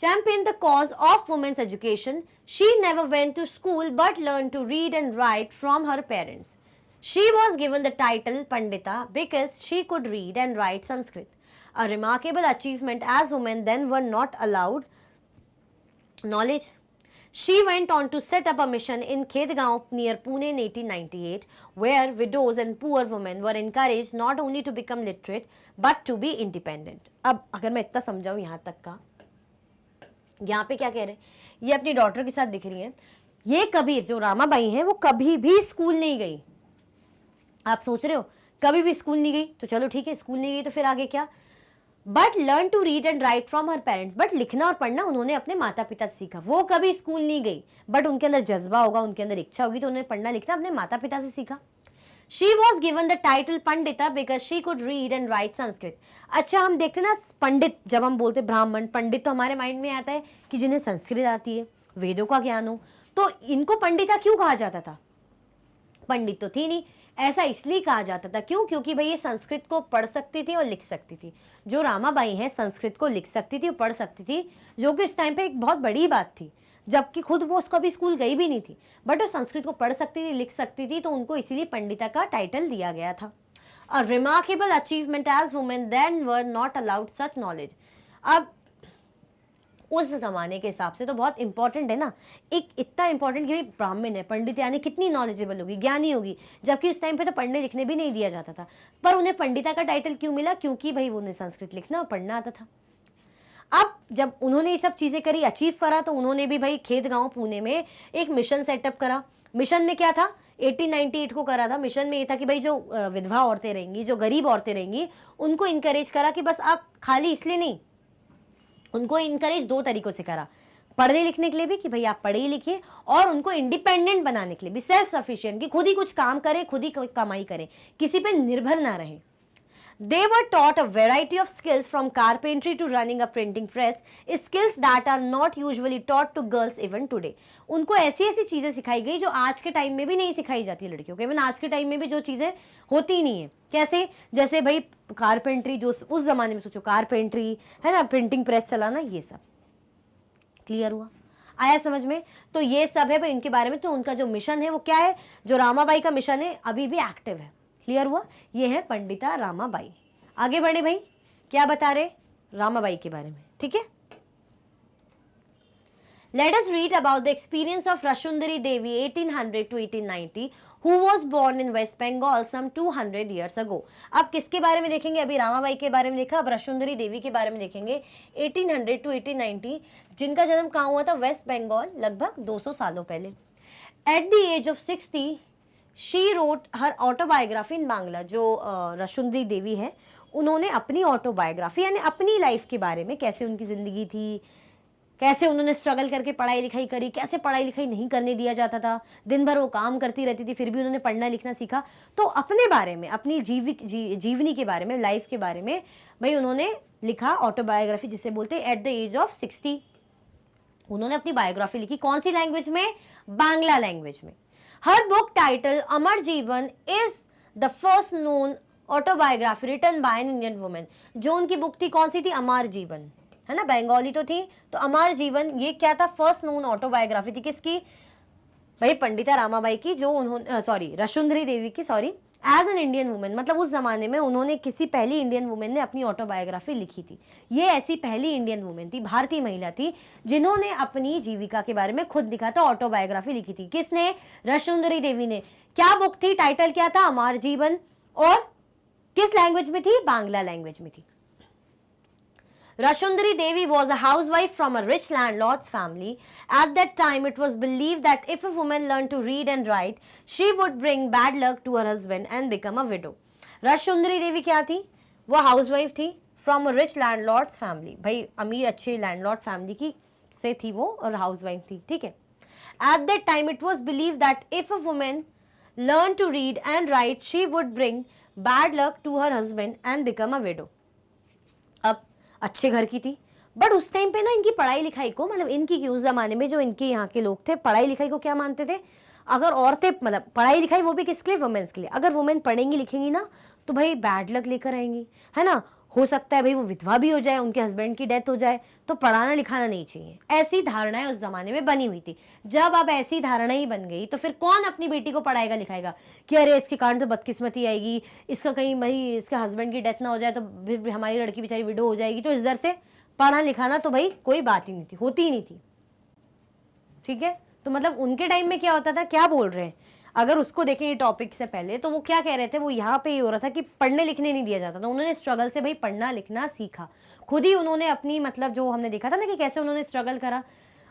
Speaker 1: championed the cause of women's education. She never went to school but learned to read and write from her parents. She was given the title Pandita because she could read and write Sanskrit. A remarkable achievement, as women then were not allowed knowledge. She went on to set up a mission in Khedgaon near Pune in 1898, where widows and poor women were encouraged not only to become literate but to be independent. अब अगर मैं इतना समझाऊं यहाँ तक का, यहाँ पे क्या कह रहे हैं, ये अपनी डॉटर के साथ दिख रही है, ये कभी जो रामाबाई हैं वो कभी भी स्कूल नहीं गई। आप सोच रहे हो कभी भी स्कूल नहीं गई, तो चलो ठीक है, स्कूल नहीं गई तो फिर आगे क्या, but learn to read and write from her parents, but लिखना और पढ़ना उन्होंने अपने माता पिता से सीखा। वो कभी स्कूल नहीं गई, बट उनके अंदर जज्बा होगा, उनके अंदर इच्छा होगी, तो उन्होंने पढ़ना लिखना अपने माता पिता से सीखा। She was given the title Pandita because she could read and write Sanskrit. अच्छा, हम देखते ना पंडित, जब हम बोलते ब्राह्मण पंडित तो हमारे माइंड में आता है कि जिन्हें संस्कृत आती है, वेदों का ज्ञान हो, तो इनको पंडिता क्यों कहा जाता था? पंडित तो थी नहीं, ऐसा इसलिए कहा जाता था क्यों, क्योंकि भाई ये संस्कृत को पढ़ सकती थी और लिख सकती थी। जो रामाबाई है संस्कृत को लिख सकती थी और पढ़ सकती थी, जो कि उस टाइम पे एक बहुत बड़ी बात थी, जबकि खुद वो कभी स्कूल गई भी नहीं थी, बट वो संस्कृत को पढ़ सकती थी, लिख सकती थी, तो उनको इसीलिए पंडिता का टाइटल दिया गया था। A remarkable achievement as women then were not allowed such knowledge. अब उस जमाने के हिसाब से तो बहुत इंपॉर्टेंट है ना, एक इतना इंपॉर्टेंट कि भाई ब्राह्मण है, पंडित यानी कितनी नॉलेजेबल होगी, ज्ञानी होगी, जबकि उस टाइम पे तो पढ़ने लिखने भी नहीं दिया जाता था, पर उन्हें पंडिता का टाइटल क्यों मिला? क्योंकि भाई उन्हें संस्कृत लिखना और पढ़ना आता था। अब जब उन्होंने ये सब चीजें करी, अचीव करा, तो उन्होंने भी भाई खेतगांव पुणे में एक मिशन सेटअप करा। मिशन में क्या था? 1898 को करा था। मिशन में ये था कि भाई जो विधवा औरतें रहेंगी, जो गरीब औरतें रहेंगी, उनको इनकरेज करा कि बस आप खाली इसलिए नहीं, उनको इनकरेज दो तरीकों से करा, पढ़ने लिखने के लिए भी कि भाई आप पढ़िए लिखिए, और उनको इंडिपेंडेंट बनाने के लिए भी, सेल्फ सफिशिएंट, कि खुद ही कुछ काम करें, खुद ही कमाई करें, किसी पे निर्भर ना रहें। They were taught a variety of skills from carpentry to running a printing press, skills that are not usually taught to girls even today. उनको ऐसी ऐसी चीजें सिखाई गई जो आज के टाइम में भी नहीं सिखाई जाती लड़कियों को, इवन आज के टाइम में भी जो चीजें होती ही नहीं है। कैसे? जैसे भाई कारपेंट्री, जो उस जमाने में सोचो कारपेंट्री है ना, प्रिंटिंग प्रेस चलाना, ये सब क्लियर हुआ, आया समझ में? तो ये सब है भाई इनके बारे में। तो उनका जो मिशन है वो क्या है, जो रामाबाई का मिशन है अभी भी एक्टिव है। क्लियर हुआ? ये है पंडिता रामाबाई। आगे बढ़े भाई, क्या बता रहे रामाबाई के बारे में, ठीक है? Let us read about the experience of Rashundari Devi 1800 to 1890 who was born in West Bengal some 200 years ago. अब किसके बारे में देखेंगे? अभी रामाबाई के बारे में देखा, अब रशुंदरी देवी के बारे में देखेंगे। 1800 to 1890, जिनका जन्म कहाँ हुआ था? वेस्ट बंगाल, लगभग 200 सालों पहले। At the age of 60 she wrote her autobiography in Bangla. जो रशुंदरी देवी है, उन्होंने अपनी ऑटोबायोग्राफी यानी अपनी लाइफ के बारे में, कैसे उनकी ज़िंदगी थी, कैसे उन्होंने स्ट्रगल करके पढ़ाई लिखाई करी, कैसे पढ़ाई लिखाई नहीं करने दिया जाता था, दिन भर वो काम करती रहती थी, फिर भी उन्होंने पढ़ना लिखना सीखा। तो अपने बारे में, अपनी जीवनी के बारे में, लाइफ के बारे में भाई उन्होंने लिखा ऑटोबायोग्राफी, जिसे बोलते हैं एट द एज ऑफ 60 उन्होंने अपनी बायोग्राफी लिखी। कौन सी लैंग्वेज में? बांग्ला लैंग्वेज में। हर book title Amar Jiban is the first known autobiography written by an Indian women. जो उनकी बुक थी कौन सी थी? अमर जीवन, है ना, बंगाली तो थी, तो अमर जीवन ये क्या था? फर्स्ट नोन ऑटोबायोग्राफी थी। किसकी? भाई पंडिता रामाबाई की, जो उन्होंने रशुंदरी देवी की, एज एन इंडियन वुमेन, मतलब उस जमाने में उन्होंने किसी पहली इंडियन वुमेन ने अपनी ऑटोबायोग्राफी लिखी थी। ये ऐसी पहली इंडियन वुमेन थी, भारतीय महिला थी, जिन्होंने अपनी जीविका के बारे में खुद लिखा था, ऑटोबायोग्राफी लिखी थी। किसने? रशुंदरी देवी ने। क्या बुक थी? टाइटल क्या था? अमर जीवन। और किस लैंग्वेज में थी? बांग्ला लैंग्वेज में थी। Rashundari Devi was a housewife from a rich landlord's family. At that time, it was believed that if a woman learned to read and write, she would bring bad luck to her husband and become a widow. Rashundari Devi क्या थी? वो housewife थी from a rich landlord's family. भाई अमीर अच्छे landlord family की से थी वो, और हाउसवाइफ थी, ठीक है? At that time, it was believed that if a woman learned to read and write, she would bring bad luck to her husband and become a widow. अब अच्छे घर की थी, बट उस टाइम पे ना इनकी पढ़ाई लिखाई को, मतलब इनकी उस जमाने में जो इनके यहाँ के लोग थे, पढ़ाई लिखाई को क्या मानते थे? अगर औरतें, मतलब पढ़ाई लिखाई वो भी किसके लिए? वुमेन्स के लिए। अगर वुमेन पढ़ेंगी लिखेंगी ना, तो भाई बैड लक लेकर आएंगी, है ना, हो सकता है भाई वो विधवा भी हो जाए, उनके हस्बैंड की डेथ हो जाए, तो पढ़ाना लिखाना नहीं चाहिए। ऐसी धारणाएं उस जमाने में बनी हुई थी। जब अब ऐसी धारणा ही बन गई, तो फिर कौन अपनी बेटी को पढ़ाएगा लिखाएगा कि अरे इसके कारण तो बदकिस्मती आएगी, इसका कहीं भाई इसके हस्बैंड की डेथ ना हो जाए तो फिर हमारी लड़की बेचारी विडो हो जाएगी। तो इस दर से पढ़ाना लिखाना तो भाई कोई बात ही नहीं थी, होती ही नहीं थी। ठीक है। तो मतलब उनके टाइम में क्या होता था, क्या बोल रहे हैं, अगर उसको देखें ये टॉपिक से पहले, तो वो क्या कह रहे थे, वो यहाँ पे ये हो रहा था कि पढ़ने लिखने नहीं दिया जाता था। उन्होंने स्ट्रगल से भाई पढ़ना लिखना सीखा, खुद ही उन्होंने अपनी मतलब जो हमने देखा था ना कि कैसे उन्होंने स्ट्रगल करा,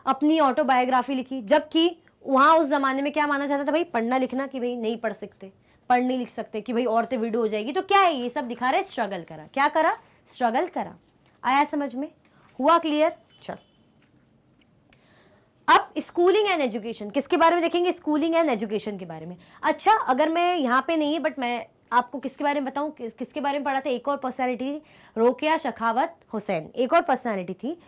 Speaker 1: अपनी ऑटोबायोग्राफी लिखी। जबकि वहाँ उस जमाने में क्या माना जाता था, भाई पढ़ना लिखना कि भाई नहीं पढ़ सकते, पढ़ नहीं लिख सकते, कि भाई औरतें विडो हो जाएगी। तो क्या है, ये सब दिखा रहे स्ट्रगल करा, क्या करा, स्ट्रगल करा। आया समझ में, हुआ क्लियर। चल अब स्कूलिंग एंड एजुकेशन किसके बारे में देखेंगे, स्कूलिंग एंड एजुकेशन के बारे में। अच्छा अगर मैं यहाँ पे नहीं है बट मैं आपको किसके बारे में बताऊं, किसके बारे में पढ़ा था, एक और पर्सनालिटी, रोकेया शखावत हुसैन, एक और पर्सनालिटी थी।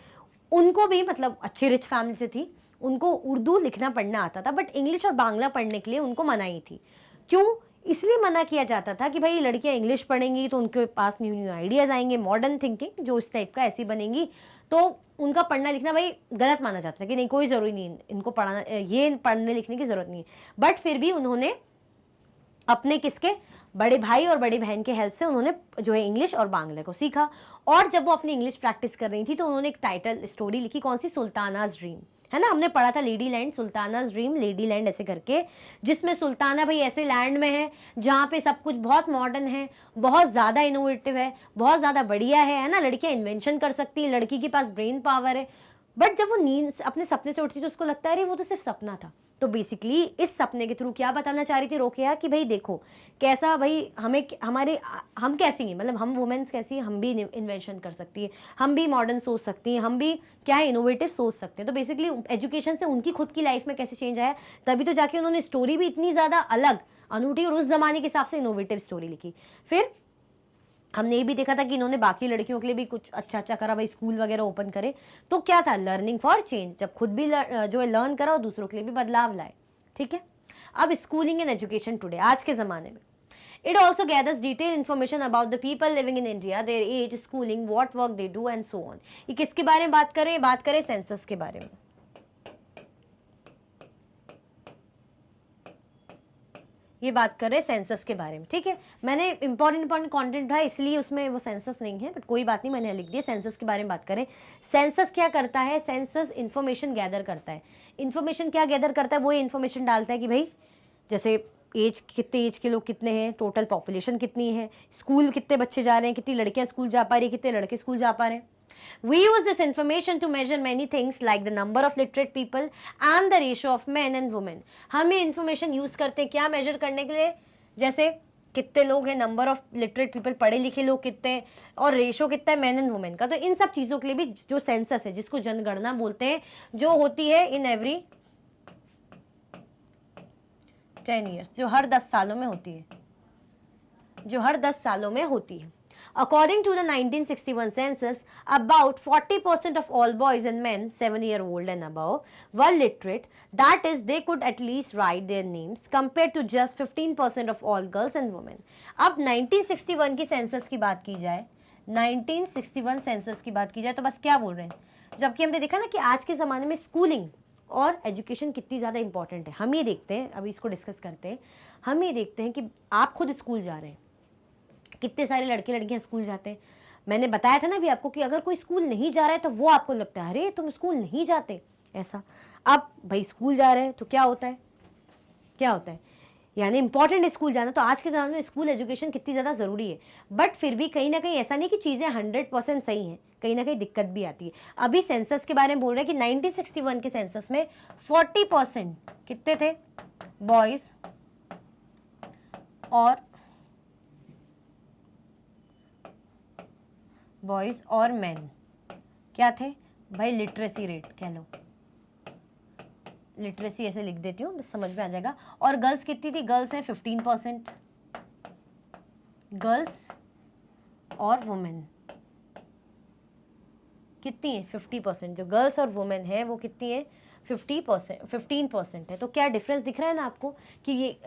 Speaker 1: उनको भी मतलब अच्छी रिच फैमिली से थी, उनको उर्दू लिखना पढ़ना आता था, बट इंग्लिश और बांग्ला पढ़ने के लिए उनको मनाही थी। क्यों, इसलिए मना किया जाता था कि भाई लड़कियां इंग्लिश पढ़ेंगी तो उनके पास न्यू न्यू आइडियाज़ आएंगे, मॉडर्न थिंकिंग जो इस टाइप का ऐसी बनेंगी, तो उनका पढ़ना लिखना भाई गलत माना जाता था कि नहीं कोई ज़रूरी नहीं इनको पढ़ाना, ये पढ़ने लिखने की ज़रूरत नहीं है। बट फिर भी उन्होंने अपने किसके, बड़े भाई और बड़ी बहन के हेल्प से उन्होंने जो है इंग्लिश और बांग्ला को सीखा। और जब वो अपनी इंग्लिश प्रैक्टिस कर रही थी तो उन्होंने एक टाइटल स्टोरी लिखी, कौन सी, सुल्तानाज ड्रीम, है ना, हमने पढ़ा था lady land, Sultana's dream, lady land ऐसे करके, जिसमें सुल्ताना भाई ऐसे लैंड में है जहाँ पे सब कुछ बहुत मॉडर्न है, बहुत ज़्यादा इनोवेटिव है, बहुत ज़्यादा बढ़िया है ना, लड़कियाँ इन्वेंशन कर सकती है, लड़की के पास ब्रेन पावर है। बट जब वो नींद अपने सपने से उठती तो उसको लगता है अरे वो तो सिर्फ सपना था। तो बेसिकली इस सपने के थ्रू क्या बताना चाह रही थी रोकेया कि भाई देखो कैसा भाई हमें हमारे हम कैसी हैं, मतलब हम वुमेन्स कैसी हैं, हम भी इन्वेंशन कर सकती है, हम भी मॉडर्न सोच सकती हैं, हम भी क्या है इनोवेटिव सोच सकते हैं। तो बेसिकली एजुकेशन से उनकी खुद की लाइफ में कैसे चेंज आया, तभी तो जाके उन्होंने स्टोरी भी इतनी ज़्यादा अलग अनूठी और उस जमाने के हिसाब से इनोवेटिव स्टोरी लिखी। फिर हमने ये भी देखा था कि इन्होंने बाकी लड़कियों के लिए भी कुछ अच्छा अच्छा करा, भाई स्कूल वगैरह ओपन करे, तो क्या था, लर्निंग फॉर चेंज, जब खुद भी जो है लर्न करा और दूसरों के लिए भी बदलाव लाए। ठीक है, अब स्कूलिंग एंड एजुकेशन टुडे, आज के ज़माने में, it also gathers detail information about the people living in India, their age, schooling, what work they do and so on. ये किसके बारे में बात करें, बात करें सेंसस के बारे में। ये बात कर रहे हैं सेंसस के बारे में। ठीक है, मैंने इंपॉर्टेंट कंटेंट था इसलिए उसमें वो सेंसस नहीं है, बट कोई बात नहीं, मैंने लिख दिया। सेंसस के बारे में बात करें, सेंसस क्या करता है, सेंसस इन्फॉर्मेशन गैदर करता है। इन्फॉर्मेशन क्या गैदर करता है, वो ये इन्फॉर्मेशन डालता है कि भाई जैसे एज, कितने एज के लोग कितने हैं, टोटल पॉपुलेशन कितनी है, स्कूल कितने बच्चे जा रहे हैं, कितनी लड़कियां स्कूल जा पा रही है, कितने लड़के स्कूल जा पा रहे हैं। We use this information to measure many things like the number of literate people and the ratio of men and women. हम ये information use करते हैं क्या measure करने के लिए, जैसे कितने लोग हैं, नंबर ऑफ लिटरेट पीपल, पढ़े लिखे लोग कितने, और रेशो कितना है मैन एंड वुमेन का। तो इन सब चीज़ों के लिए भी जो सेंसस है, जिसको जनगणना बोलते हैं, जो होती है इन एवरी 10 years, जो हर 10 सालों में होती है, जो हर 10 सालों में होती है। According to the 1961 census, about 40% of all boys and men 7-year-old and above were literate. That is, they could at least write their names, compared to just 15% of all girls and women. अब 1961 की census की बात की जाए, 1961 census की बात की जाए तो बस क्या बोल रहे हैं, जबकि हमने देखा ना कि आज के ज़माने में स्कूलिंग और एजुकेशन कितनी ज़्यादा इंपॉर्टेंट है। हम ये देखते हैं, अभी इसको डिस्कस करते हैं, हम ये देखते हैं कि आप खुद स्कूल जा रहे हैं, कितने सारे लड़के लड़कियां स्कूल जाते हैं। मैंने बताया था ना भी आपको कि अगर कोई स्कूल नहीं जा रहा है तो वो आपको लगता है अरे तुम स्कूल नहीं जाते, ऐसा। अब भाई स्कूल जा रहे हैं तो क्या होता है, क्या होता है, यानी इंपॉर्टेंट है स्कूल जाना। तो आज के ज़माने में स्कूल एजुकेशन कितनी ज़्यादा ज़रूरी है। बट फिर भी कहीं ना कहीं ऐसा नहीं कि चीज़ें 100% सही हैं, कहीं ना कहीं दिक्कत भी आती है। अभी सेंसस के बारे में बोल रहे हैं कि 1961 के सेंसस में 40% कितने थे, बॉयज़ और मैन क्या थे भाई, लिटरेसी रेट कह लो, लिटरेसी ऐसे लिख देती हूँ बस समझ में आ जाएगा। और गर्ल्स कितनी थी, गर्ल्स है 15%, गर्ल्स और वुमेन कितनी है 50%, जो गर्ल्स और वुमेन है वो कितनी है 15% है। तो क्या डिफरेंस दिख रहा है ना आपको कि ये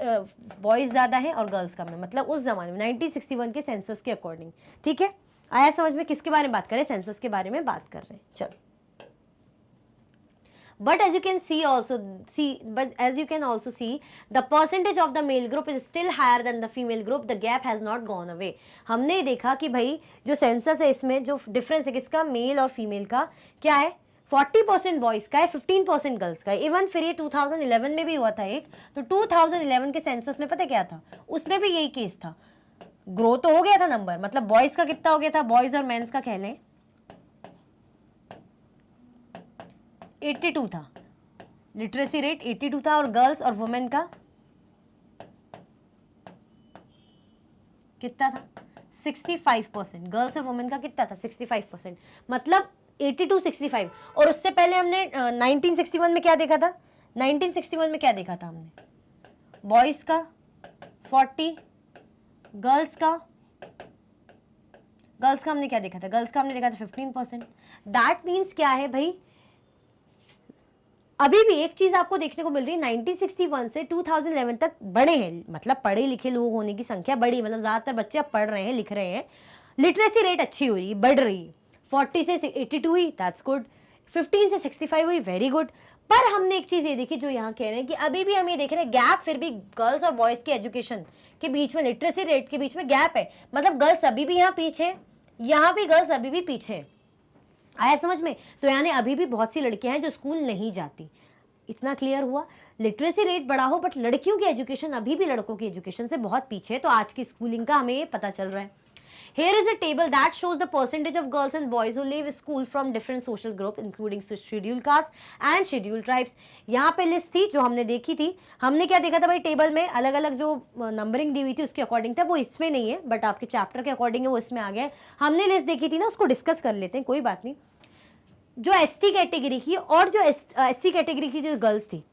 Speaker 1: बॉयज़ ज़्यादा हैं और गर्ल्स कम है, मतलब उस जमाने में 1961 के सेंसस के अकॉर्डिंग। ठीक है, आया समझ में, किसके बारे में बात करें, सेंसस के बारे में बात कर रहे हैं। चलो, but as you can also see the percentage of the male group is still higher than the female group, the gap has not gone away। हमने देखा कि भाई जो सेंसस है इसमें जो डिफरेंस है किसका, मेल और फीमेल का, क्या है, 40% बॉयज़ का है, 15% गर्ल्स का है। इवन फिर ये 2011 में भी हुआ था एक, तो 2011 के सेंसस में पता क्या था, उसमें भी यही केस था। ग्रो तो हो गया था नंबर, मतलब बॉयज़ का कितना हो गया था, बॉयज़ और मेंस का कह लें 82 था, लिटरेसी रेट 82 था, और गर्ल्स और वुमेन का कितना था, 65%। गर्ल्स और वुमेन का कितना था, 65%, मतलब 82 65। और उससे पहले हमने 1961 में क्या देखा था, 1961 में क्या देखा था हमने, बॉयज का 40, गर्ल्स का हमने क्या देखा था, गर्ल्स का हमने देखा था 15%। दैट मीन्स क्या है भाई, अभी भी एक चीज आपको देखने को मिल रही है, 1961 से 2011 तक बढ़े हैं, मतलब पढ़े लिखे लोग होने की संख्या बढ़ी, मतलब ज्यादातर बच्चे अब पढ़ रहे हैं, लिख रहे हैं, लिटरेसी रेट अच्छी हो रही है, बढ़ रही है। 40 से 82 हुई, दैट्स गुड। 15 से 65 हुई, वेरी गुड। पर हमने एक चीज ये देखी, जो यहाँ कह रहे हैं कि अभी भी हम ये देख रहे हैं गैप, फिर भी गर्ल्स और बॉयज की एजुकेशन के बीच में, लिटरेसी रेट के बीच में गैप है, मतलब गर्ल्स अभी भी यहाँ पीछे, यहाँ भी गर्ल्स अभी भी पीछे। आया समझ में? तो यानी अभी भी बहुत सी लड़कियां हैं जो स्कूल नहीं जाती। इतना क्लियर हुआ? लिटरेसी रेट बढ़ा हो बट लड़कियों की एजुकेशन अभी भी लड़कों की एजुकेशन से बहुत पीछे है। तो आज की स्कूलिंग का हमें ये पता चल रहा है। Here is a table that shows the percentage of girls and boys who leave school from different social group including scheduled caste and scheduled tribes। यहाँ पे लिस्ट थी जो हमने देखी थी। हमने क्या देखा था भाई, टेबल में अलग अलग जो नंबरिंग दी हुई थी उसके अकॉर्डिंग था, वो इसमें नहीं है बट आपके चैप्टर के अकॉर्डिंग है, वो इसमें आ गया है। हमने लिस्ट देखी थी ना, उसको डिस्कस कर लेते हैं, कोई बात नहीं। जो एसटी कैटेगरी की और जो एससी कैटेगरी की जो गर्ल्स थी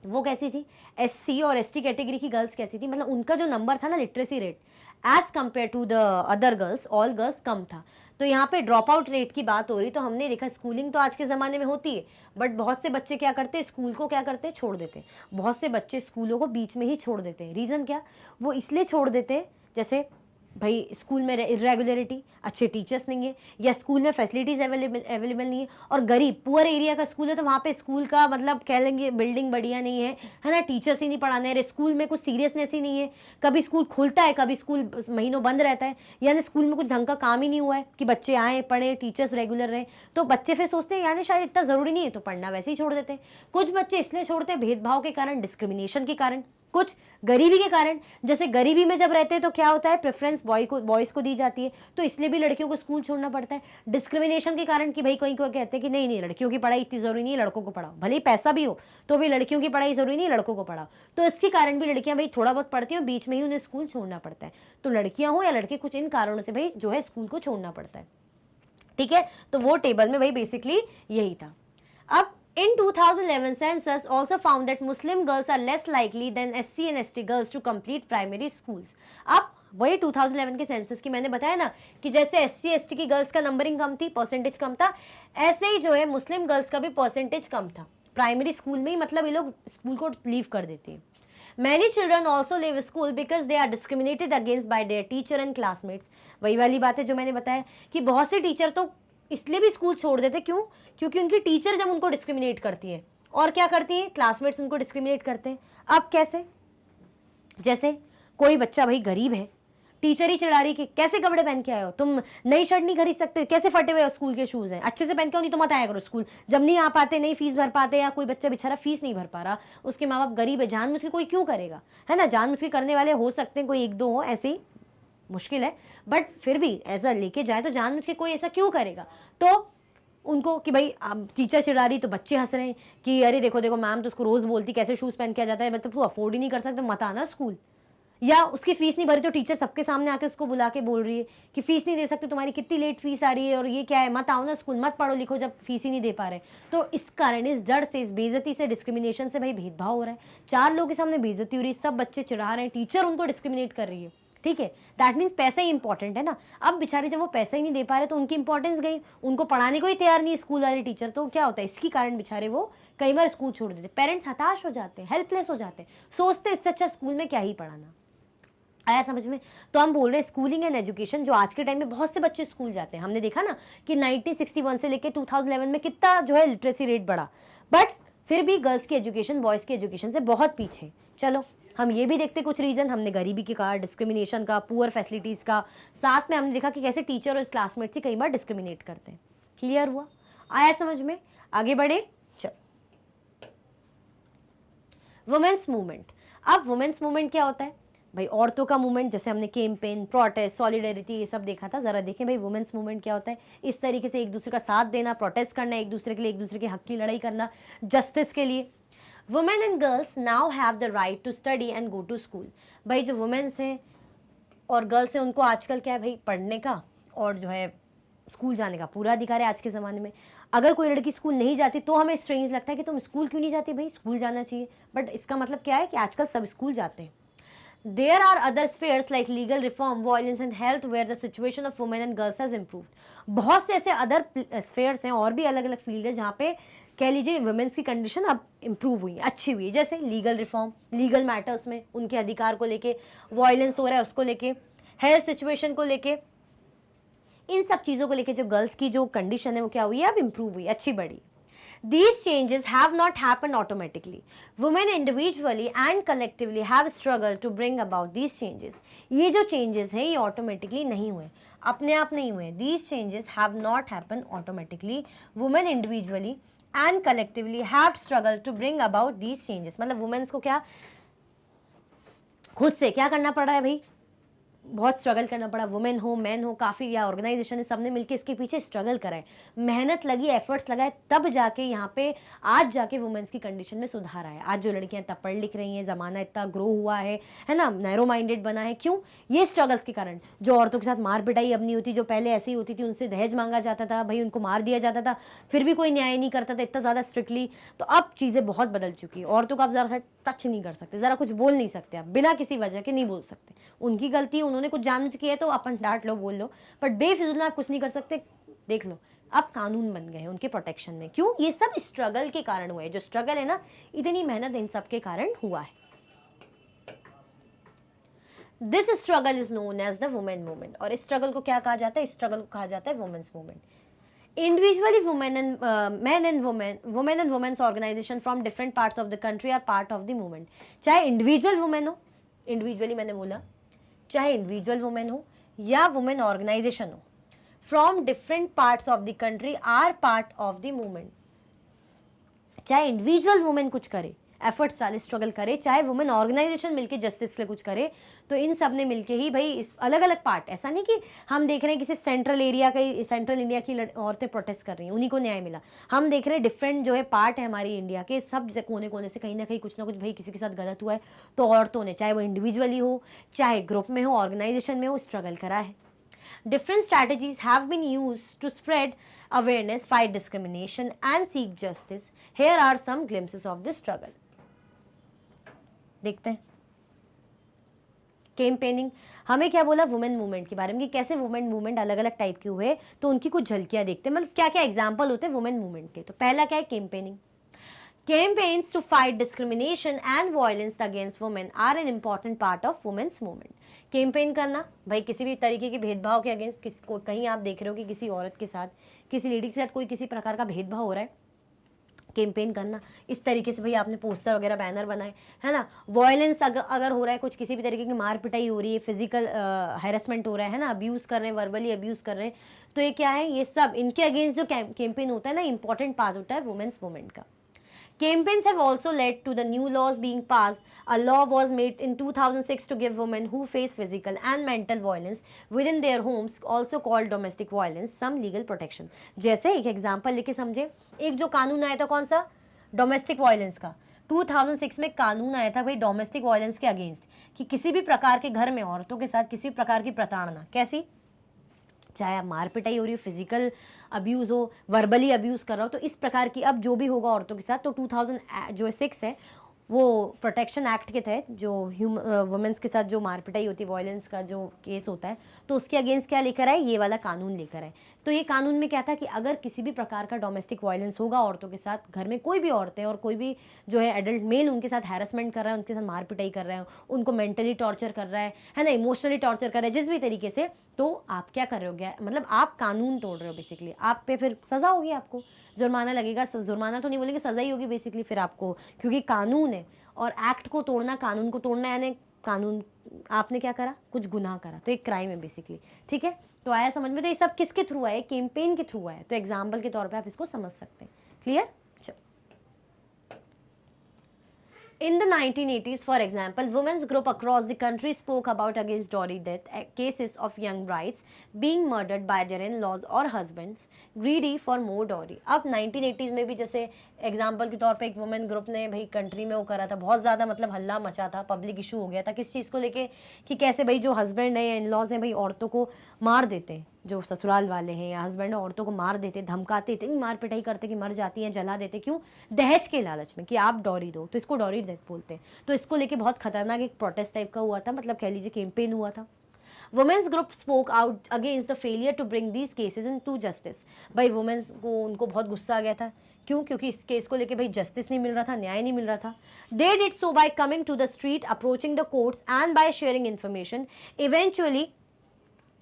Speaker 1: वो कैसी थी, एससी और एसटी कैटेगरी की गर्ल्स कैसी थी, मतलब उनका जो नंबर था ना literacy rate as compare to the other girls, all girls कम था। तो यहाँ पे ड्रॉप आउट रेट की बात हो रही, तो हमने देखा स्कूलिंग तो आज के ज़माने में होती है बट बहुत से बच्चे क्या करते हैं, स्कूल को क्या करते हैं, छोड़ देते हैं। बहुत से बच्चे स्कूलों को बीच में ही छोड़ देते हैं। रीज़न क्या, वो इसलिए छोड़ देते हैं, जैसे भाई स्कूल में इरेगुलरिटी, अच्छे टीचर्स नहीं है, या स्कूल में फैसिलिटीज़ अवेलेबल नहीं है, और गरीब पुअर एरिया का स्कूल है तो वहाँ पे स्कूल का मतलब कह लेंगे बिल्डिंग बढ़िया नहीं है ना, टीचर्स ही नहीं पढ़ाने रहे, स्कूल में कुछ सीरियसनेस ही नहीं है, कभी स्कूल खुलता है कभी स्कूल महीनों बंद रहता है, यानी स्कूल में कुछ ढंग का काम ही नहीं हुआ है कि बच्चे आए पढ़े, टीचर्स रेगुलर रहे। तो बच्चे फिर सोचते हैं यानी शायद इतना ज़रूरी नहीं है, तो पढ़ना वैसे ही छोड़ देते हैं। कुछ बच्चे इसलिए छोड़ते हैं भेदभाव के कारण, डिस्क्रिमिनेशन के कारण, कुछ गरीबी के कारण। जैसे गरीबी में जब रहते हैं तो क्या होता है, प्रेफरेंस बॉयज़ को दी जाती है, तो इसलिए भी लड़कियों को स्कूल छोड़ना पड़ता है। डिस्क्रिमिनेशन के कारण कि भाई कोई को कहते हैं कि नहीं लड़कियों की पढ़ाई इतनी ज़रूरी नहीं है, लड़कों को पढ़ाओ, भले ही पैसा भी हो तो भी लड़कियों की पढ़ाई ज़रूरी नहीं है, लड़कों को पढ़ाओ। तो इसके कारण भी लड़कियां भाई थोड़ा बहुत पढ़ती हैं, बीच में ही उन्हें स्कूल छोड़ना पड़ता है। तो लड़कियां हो या लड़के, कुछ इन कारणों से भाई जो है स्कूल को छोड़ना पड़ता है। ठीक है, तो वो टेबल में भाई बेसिकली यही था। अब in 2011 census also found that Muslim girls are less likely than SC and ST girls to complete primary schools। अब वही 2011 के सेंसस की मैंने बताया ना कि जैसे SC ST की गर्ल्स का नंबरिंग कम थी, परसेंटेज कम था, ऐसे ही जो है मुस्लिम गर्ल्स का भी परसेंटेज कम था प्राइमरी स्कूल में ही, मतलब ये लोग स्कूल को लीव कर देते हैं। Many children also leave school because they are discriminated against by their teacher and classmates। वही वाली बात है जो मैंने बताया कि बहुत से टीचर तो इसलिए भी स्कूल छोड़ देते, क्यों, क्योंकि उनकी टीचर जब उनको डिस्क्रिमिनेट करती है, और क्या करती है, क्लासमेट्स उनको डिस्क्रिमिनेट करते हैं। अब कैसे, जैसे कोई बच्चा भाई गरीब है, टीचर ही चिढ़ा रही कि कैसे कपड़े पहन के आए हो, तुम नई शर्ट नहीं खरीद सकते, कैसे फटे हुए स्कूल के शूज़ हैं, अच्छे से पहन के हो, नहीं तो मत आया करो स्कूल। जब नहीं आ पाते, नहीं फीस भर पाते, या कोई बच्चा बेचारा फीस नहीं भर पा रहा, उसके माँ बाप गरीब है, जानबूझ के कोई क्यों करेगा, है ना, जानबूझ के करने वाले हो सकते हैं, कोई एक दो हो, ऐसे ही मुश्किल है, बट फिर भी ऐसा लेके जाए तो जानबूझ के कोई ऐसा क्यों करेगा। तो उनको कि भाई टीचर चिढ़ा रही तो बच्चे हंस रहे हैं कि अरे देखो देखो मैम तो उसको रोज़ बोलती कैसे शूज़ पहन के आ जाता है, मतलब तू अफोर्ड ही नहीं कर सकता, मत आना स्कूल। या उसकी फीस नहीं भरी तो टीचर सबके सामने आके उसको बुला के बोल रही है कि फीस नहीं दे सकते, तुम्हारी कितनी लेट फीस आ रही है और ये क्या है, मत आओ ना स्कूल, मत पढ़ो लिखो जब फीस ही नहीं दे पा रहे। तो इस कारण, इस जड़ से, इस बेइज्जती से, डिस्क्रिमिनेशन से भाई भेदभाव हो रहा है, चार लोगों के सामने बेइज्जती हो रही है, सब बच्चे चिढ़ा रहे हैं, टीचर उनको डिस्क्रिमिनेट कर रही है। ठीक है, दैट मीन्स पैसा ही इंपॉर्टेंट है ना। अब बेचारे जब वो पैसा ही नहीं दे पा रहे तो उनकी इंपॉर्टेंस गई, उनको पढ़ाने को ही तैयार नहीं स्कूल वाले टीचर, तो क्या होता है, इसके कारण बेचारे वो कई बार स्कूल छोड़ देते, पेरेंट्स हताश हो जाते हैं, हेल्पलेस हो जाते हैं, सोचते इससे अच्छा स्कूल में क्या ही पढ़ाना। आया समझ में? तो हम बोल रहे हैं स्कूलिंग एंड एजुकेशन, जो आज के टाइम में बहुत से बच्चे स्कूल जाते हैं, हमने देखा ना कि 1961 से लेकर 2011 में कितना जो है लिटरेसी रेट बढ़ा, बट फिर भी गर्ल्स की एजुकेशन बॉयज़ की एजुकेशन से बहुत पीछे। चलो हम ये भी देखते कुछ रीज़न, हमने गरीबी के कहा, डिस्क्रिमिनेशन का, पुअर फैसिलिटीज़ का, साथ में हमने देखा कि कैसे टीचर और क्लासमेट्स ही कई बार डिस्क्रिमिनेट करते हैं। क्लियर हुआ? आया समझ में? आगे बढ़े, चल। Women's movement. अब वुमेन्स मूवमेंट क्या होता है भाई? औरतों का मूवमेंट, जैसे हमने कैंपेन, प्रोटेस्ट, सॉलिडेरिटी ये सब देखा था। जरा देखें भाई वुमेन्स मूवमेंट क्या होता है। इस तरीके से एक दूसरे का साथ देना, प्रोटेस्ट करना, एक दूसरे के लिए, एक दूसरे के हक की लड़ाई करना, जस्टिस के लिए। Women and girls now have the right to study and go to school. भाई जो वुमेन्स हैं और गर्ल्स हैं उनको आजकल क्या है भाई, पढ़ने का और जो है स्कूल जाने का पूरा अधिकार है आज के ज़माने में। अगर कोई लड़की स्कूल नहीं जाती तो हमें स्ट्रेंज लगता है कि तुम स्कूल क्यों नहीं जाती, भाई स्कूल जाना चाहिए। बट इसका मतलब क्या है कि आजकल सब स्कूल जाते हैं। There are other spheres like legal reform, violence and health where the situation of women and girls has improved. बहुत से ऐसे अदर स्फेयर्स हैं और भी अलग अलग फील्ड है जहाँ पे कह लीजिए वुमेन्स की कंडीशन अब इम्प्रूव हुई है, अच्छी हुई है। जैसे लीगल रिफॉर्म, लीगल मैटर्स में उनके अधिकार को लेके, वायलेंस हो रहा है उसको लेके, हेल्थ सिचुएशन को लेके, इन सब चीज़ों को लेके जो गर्ल्स की जो कंडीशन है वो क्या हुई है, अब इम्प्रूव हुई, अच्छी बढ़ी। These changes have not happened automatically. Women individually and collectively have struggled to bring about these changes. ये जो changes हैं ये automatically नहीं हुए, अपने आप नहीं हुए। These changes have not happened automatically. Women individually and collectively have struggled to bring about these changes. मतलब women को क्या खुद से क्या करना पड़ रहा है भाई, बहुत स्ट्रगल करना पड़ा। वुमेन हो, मैन हो, काफ़ी या ऑर्गेनाइजेशन है, सबने मिलकर इसके पीछे स्ट्रगल करा है, मेहनत लगी, एफर्ट्स लगाए, तब जाके यहाँ पे आज जाके वुमेन्स की कंडीशन में सुधार आया। आज जो लड़कियाँ इतना पढ़ लिख रही हैं, ज़माना इतना ग्रो हुआ है ना, नैरो माइंडेड बना है। क्यों? ये स्ट्रगल्स के कारण। जो औरतों के साथ मार पिटाई अब नहीं होती, जो पहले ऐसी ही होती थी, उनसे दहेज मांगा जाता था भाई, उनको मार दिया जाता था, फिर भी कोई न्याय नहीं करता था इतना ज़्यादा स्ट्रिक्टली। तो अब चीज़ें बहुत बदल चुकी है। औरतों को आप ज़रा सा टच नहीं कर सकते, ज़रा कुछ बोल नहीं सकते, आप बिना किसी वजह के नहीं बोल सकते। उनकी गलती, उन्होंने कुछ जानबूझ किया तो अपन डांट लो, बोल लो, बट बेफिजूल में आप कुछ नहीं कर सकते। देख लो अब कानून बन गए हैं उनके प्रोटेक्शन में। क्यों? ये सब स्ट्रगल के कारण हुआ है। जो स्ट्रगल है ना, इतनी मेहनत इन सब के कारण हुआ है। This struggle is known as the women movement. और इस स्ट्रगल को क्या कहा जाता है? इस स्ट्रगल को कहा जाता है women's movement. Individually, women and women and women's organization from different parts of the country are part of the movement. चाहे इंडिविजुअल वुमेन हो, इंडिविजुअली मैंने बोला, चाहे इंडिविजुअल वुमेन हो या वुमेन ऑर्गेनाइजेशन हो, from different parts of the country are part of the movement. चाहे individual women कुछ करे, एफर्ट्स डाले, स्ट्रगल करे, चाहे वुमेन ऑर्गेनाइजेशन मिलके जस्टिस के लिए कुछ करे, तो इन सब ने मिलके ही भाई इस अलग अलग पार्ट, ऐसा नहीं कि हम देख रहे हैं कि सिर्फ सेंट्रल एरिया का, सेंट्रल इंडिया की औरतें प्रोटेस्ट कर रही हैं उन्हीं को न्याय मिला। हम देख रहे हैं डिफरेंट जो है पार्ट है हमारी इंडिया के, सब कोने कोने से कहीं ना कहीं कुछ ना कुछ भाई किसी के साथ गलत हुआ है, तो औरतों ने, चाहे वो इंडिविजुअली हो, चाहे ग्रुप में हो, ऑर्गेनाइजेशन में हो, स्ट्रगल करा है। Different strategies have been used to spread awareness, fight discrimination and seek justice. Here are some glimpses of this struggle. देखते हैं कैंपेनिंग। हमें क्या बोला वुमेन मूवमेंट के बारे में कि कैसे वुमेन मूवमेंट अलग अलग टाइप के हुए, तो उनकी कुछ झलकियां देखते हैं, मतलब क्या क्या एग्जाम्पल होते हैं वुमेन मूवमेंट के। तो पहला क्या है? Campaigning. Campaigns to fight discrimination and violence against women are an important part of women's movement. Campaign करना भाई किसी भी तरीके के भेदभाव के अगेंस्ट, कहीं आप देख रहे हो कि किसी औरत के साथ, किसी लेडी के साथ कोई किसी प्रकार का भेदभाव हो रहा है, कैंपेन करना। इस तरीके से भाई आपने पोस्टर वगैरह, बैनर बनाए, है ना। वायलेंस अगर हो रहा है, कुछ किसी भी तरीके की मार पिटाई हो रही है, फिजिकल हैरेसमेंट हो रहा है ना, अब्यूज़ कर रहे हैं, वर्बली अब्यूज़ कर रहे हैं, तो ये क्या है? ये सब इनके अगेंस्ट जो कैंपेन होता है ना, इंपॉर्टेंट पार्ट होता है वुमेन्स मूवमेंट का। Campaigns have also led to the new laws being passed. A law was made in 2006 to give women who face physical and mental violence within their homes, also called domestic violence, some legal protection. जैसे एक example लेके समझे, एक जो कानून आया था कौन सा? डोमेस्टिक वायलेंस का। 2006 में कानून आया था भाई डोमेस्टिक वायलेंस के अगेंस्ट, कि किसी भी प्रकार के घर में औरतों के साथ किसी भी प्रकार की प्रताड़ना, कैसी, चाहे आप मार पिटाई हो रही हो, फिजिकल अब्यूज़ हो, वर्बली अब्यूज़ कर रहा हो, तो इस प्रकार की अब जो भी होगा औरतों के साथ, तो 2006 है वो प्रोटेक्शन एक्ट के तहत, जो वुमेन्स के साथ जो मार पिटाई होती है, वायलेंस का जो केस होता है, तो उसके अगेंस्ट क्या लेकर आए? ये वाला कानून लेकर आए। तो ये कानून में क्या था कि अगर किसी भी प्रकार का डोमेस्टिक वायलेंस होगा औरतों के साथ, घर में कोई भी औरतें और कोई भी जो है एडल्ट मेल उनके साथ हैरेसमेंट कर रहा है, उनके साथ मार पिटाई कर रहा है, उनको मेंटली टॉर्चर कर रहा है ना, इमोशनली टॉर्चर कर रहा है, जिस भी तरीके से, तो आप क्या कर रहे हो? मतलब आप कानून तोड़ रहे हो बेसिकली, आप पे फिर सज़ा होगी, आपको जुर्माना लगेगा। जुर्माना तो नहीं बोलेंगे, सज़ा ही होगी बेसिकली फिर आपको, क्योंकि कानून है और एक्ट को तोड़ना, कानून को तोड़ना यानी कानून, आपने क्या करा, कुछ गुनाह करा, तो एक क्राइम है बेसिकली, ठीक है। तो आया समझ में? तो ये सब किसके थ्रू आया, कैंपेन के थ्रू आया, तो एग्जाम्पल के तौर पे आप इसको समझ सकते हैं। Clear? In the 1980s, for example, women's group across the country spoke about against dowry death, cases of young brides being murdered by their in-laws or husbands, greedy for more dowry. अब 1980s में भी जैसे example के तौर पे एक women group ने भाई कंट्री में वो करा था, बहुत ज़्यादा मतलब हल्ला मचा था, पब्लिक इशू हो गया था किस चीज़ को लेके, कि कैसे भाई जो हस्बैंड है या इन-लॉज हैं भाई औरतों को मार देते हैं, जो ससुराल वाले हैं या हस्बैंड औरतों को मार देते, धमकाते, इतनी मार पिटाई करते कि मर जाती हैं, जला देते, क्यों? दहेज के लालच में कि आप डॉरी दो, तो इसको डॉरी डेथ बोलते हैं। तो इसको लेके बहुत खतरनाक एक प्रोटेस्ट टाइप का हुआ था, मतलब कह लीजिए कैंपेन हुआ था। Women's group spoke out against the failure to bring these cases into justice. भाई वुमेन्स को, उनको बहुत गुस्सा आ गया था, क्यों? क्योंकि इस केस को लेके भाई जस्टिस नहीं मिल रहा था, न्याय नहीं मिल रहा था। They did so by coming to the street, approaching the courts and by sharing information. Eventually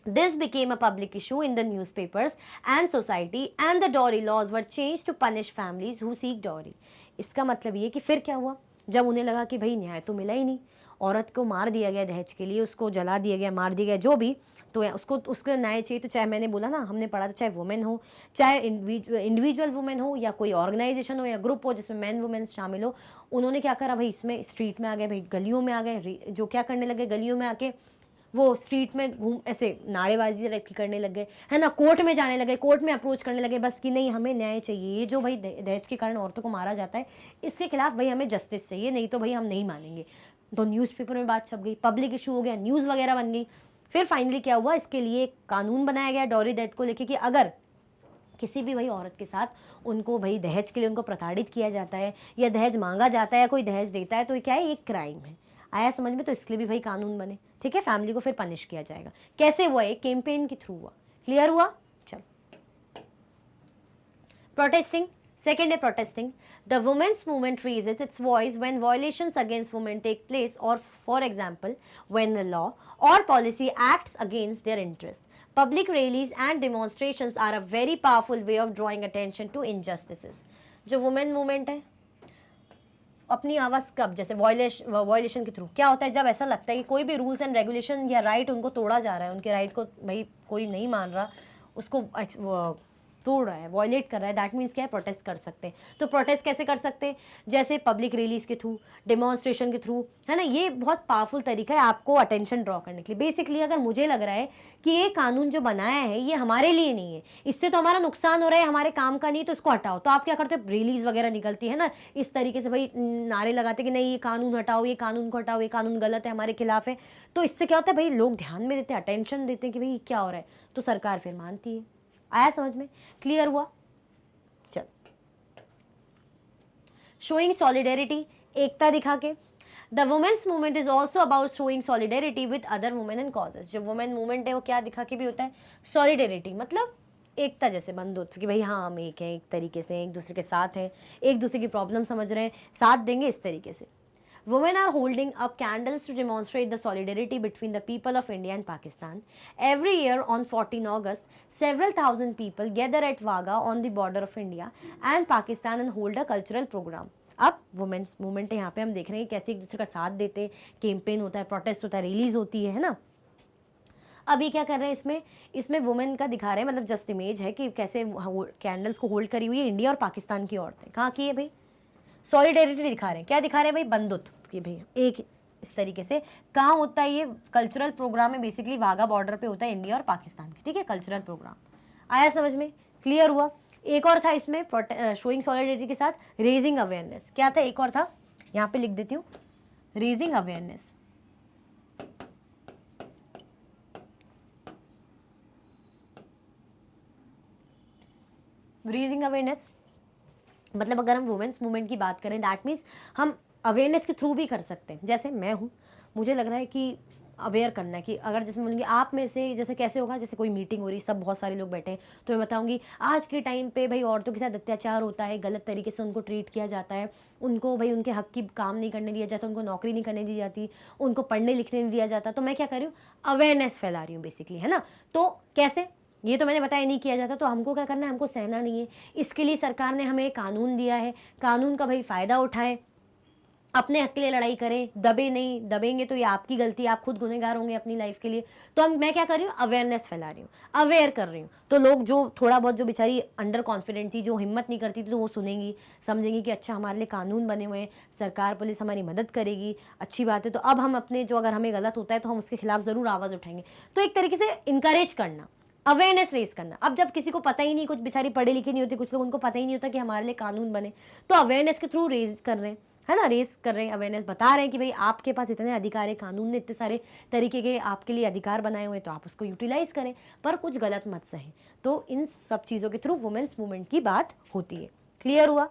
Speaker 1: this became a public issue in the newspapers and society, and the dowry laws were changed to punish families who seek dowry. इसका मतलब ये कि फिर क्या हुआ, जब उन्हें लगा कि भाई न्याय तो मिला ही नहीं, औरत को मार दिया गया दहेज के लिए, उसको जला दिया गया, मार दिया गया, जो भी, तो उसको उसका न्याय चाहिए। तो चाहे मैंने बोला ना, हमने पढ़ा था, चाहे वुमेन हो, चाहे इंडिविजुअल वुमेन हो, या कोई ऑर्गेनाइजेशन हो या ग्रुप हो जिसमें मैन वुमेन शामिल हो, उन्होंने क्या करा भाई, इसमें स्ट्रीट में आ गए भाई, गलियों में आ गए, जो क्या करने लगे, गलियों में आके वो स्ट्रीट में घूम ऐसे नारेबाजी टाइप की करने लग गए, है ना, कोर्ट में जाने लगे, कोर्ट में अप्रोच करने लगे, बस कि नहीं हमें न्याय चाहिए, ये जो भाई दहेज के कारण औरतों को मारा जाता है इसके खिलाफ भाई हमें जस्टिस चाहिए, नहीं तो भाई हम नहीं मानेंगे। तो न्यूज़पेपर में बात छप गई, पब्लिक इशू हो गया, न्यूज़ वगैरह बन गई। फिर फाइनली क्या हुआ, इसके लिए एक कानून बनाया गया डॉरी डेथ को लेके, कि अगर किसी भी भाई औरत के साथ उनको भाई दहेज के लिए उनको प्रताड़ित किया जाता है या दहेज मांगा जाता है या कोई दहेज देता है, तो ये क्या है, एक क्राइम है। आया समझ में? तो इसके लिए भी भाई कानून बने, ठीक है, फैमिली को फिर पनिश किया जाएगा। कैसे हुआ? एक कैंपेन के थ्रू हुआ। क्लियर हुआ? चल, प्रोटेस्टिंग, सेकेंड है protesting. The women's movement raises its voice when violations against women take place, और for example when the law और policy acts against their interest. Public rallies and demonstrations are a very powerful way of drawing attention to injustices. जो women movement है, अपनी आवाज़ कब, जैसे violation के through क्या होता है, जब ऐसा लगता है कि कोई भी रूल्स एंड रेगुलेशन या राइट उनको तोड़ा जा रहा है, उनके राइट को भाई कोई नहीं मान रहा, उसको तोड़ रहा है, वॉयलेट कर रहा है, दैट मीन्स क्या है, प्रोटेस्ट कर सकते हैं। तो प्रोटेस्ट कैसे कर सकते हैं? जैसे पब्लिक रैलीज के थ्रू, डेमोन्स्ट्रेशन के थ्रू, है ना। ये बहुत पावरफुल तरीका है आपको अटेंशन ड्रॉ करने के लिए। बेसिकली अगर मुझे लग रहा है कि ये कानून जो बनाया है ये हमारे लिए नहीं है, इससे तो हमारा नुकसान हो रहा है, हमारे काम का नहीं, तो इसको हटाओ, तो आप क्या करते हो, रैलीज वगैरह निकलती है ना, इस तरीके से भाई नारे लगाते कि नहीं ये कानून हटाओ, ये कानून को हटाओ, ये कानून गलत है, हमारे खिलाफ है। तो इससे क्या होता है भाई, लोग ध्यान में देते हैं, अटेंशन देते हैं कि भाई क्या हो रहा है, तो सरकार फिर मानती है। आया समझ में? क्लियर हुआ? चल, शोइंग सॉलिडेरिटी, एकता दिखा के। The women's movement is also about showing solidarity with other women and causes. जो वुमेन मूवमेंट है वो क्या दिखा के भी होता है, सॉलिडेरिटी, मतलब एकता, जैसे बंधुत्व, कि भाई हाँ हम एक हैं, एक तरीके से एक दूसरे के साथ हैं, एक दूसरे की प्रॉब्लम समझ रहे हैं, साथ देंगे, इस तरीके से। Women are holding up candles to demonstrate the solidarity between the people of India and Pakistan. Every year on 14 August, several thousand people gather at Wagah on the border of India and Pakistan and hold a cultural program. अब women's movement यहाँ पे हम देख रहे हैं कैसे एक दूसरे का साथ देते, कैंपेन होता है, प्रोटेस्ट होता है, रिलीज होती है ना। अब ये क्या कर रहे हैं, इसमें वुमेन का दिखा रहे हैं, मतलब जस्ट इमेज है कि कैसे कैंडल्स को होल्ड करी हुई है इंडिया और पाकिस्तान की औरतें। कहाँ की है भाई, सॉलिडेरिटी दिखा रहे हैं। क्या दिखा रहे हैं भाई, बंधुत्व, कि भाई एक इस तरीके से। कहाँ होता है ये कल्चरल प्रोग्राम है, बेसिकली वाघा बॉर्डर पे होता है इंडिया और पाकिस्तान के, ठीक है, कल्चरल प्रोग्राम। आया समझ में? क्लियर हुआ? एक और था इसमें शोइंग सॉलिडेरिटी के साथ रेजिंग अवेयरनेस। क्या था एक और था, यहाँ पे लिख देती हूँ, रेजिंग अवेयरनेस। रेजिंग अवेयरनेस मतलब अगर हम वुमेन्स मूवमेंट की बात करें, दैट मीन्स हम अवेयरनेस के थ्रू भी कर सकते हैं। जैसे मैं हूँ, मुझे लग रहा है कि अवेयर करना है कि अगर जैसे बोलेंगे आप में से, जैसे कैसे होगा, जैसे कोई मीटिंग हो रही, सब बहुत सारे लोग बैठे हैं, तो मैं बताऊंगी आज के टाइम पे भाई औरतों के साथ अत्याचार होता है, गलत तरीके से उनको ट्रीट किया जाता है, उनको भाई उनके हक की काम नहीं करने दिया जाता, उनको नौकरी नहीं करने दी जाती, उनको पढ़ने लिखने नहीं दिया जाता। तो मैं क्या कर रही हूँ, अवेयरनेस फैला रही हूँ बेसिकली, है ना। तो कैसे, ये तो मैंने बताया नहीं किया जाता, तो हमको क्या करना है, हमको सहना नहीं है। इसके लिए सरकार ने हमें कानून दिया है, कानून का भाई फ़ायदा उठाएं, अपने हक के लिए लड़ाई करें, दबे नहीं, दबेंगे तो ये आपकी गलती है, आप खुद गुनहगार होंगे अपनी लाइफ के लिए। तो मैं क्या कर रही हूँ, अवेयरनेस फैला रही हूँ, अवेयर कर रही हूँ। तो लोग जो थोड़ा बहुत, जो बेचारी अंडर कॉन्फिडेंट थी, जो हिम्मत नहीं करती थी, तो वो सुनेंगी, समझेंगी कि अच्छा हमारे लिए कानून बने हुए हैं, सरकार पुलिस हमारी मदद करेगी, अच्छी बात है। तो अब हम अपने जो, अगर हमें गलत होता है तो हम उसके खिलाफ ज़रूर आवाज़ उठाएंगे। तो एक तरीके से इंकरेज करना, अवेयरनेस रेज करना। अब जब किसी को पता ही नहीं, कुछ बेचारी पढ़े लिखे नहीं होती, कुछ लोग, उनको पता ही नहीं होता कि हमारे लिए कानून बने, तो अवेयरनेस के थ्रू रेज कर रहे हैं, है ना, रेस कर रहे हैं, अवेयरनेस बता रहे हैं कि भाई आपके पास इतने अधिकार है, कानून ने इतने सारे तरीके के आपके लिए अधिकार बनाए हुए हैं, तो आप उसको यूटिलाइज करें, पर कुछ गलत मत सहें। तो इन सब चीज़ों के थ्रू वुमेन्स मूवमेंट की बात होती है। क्लियर हुआ,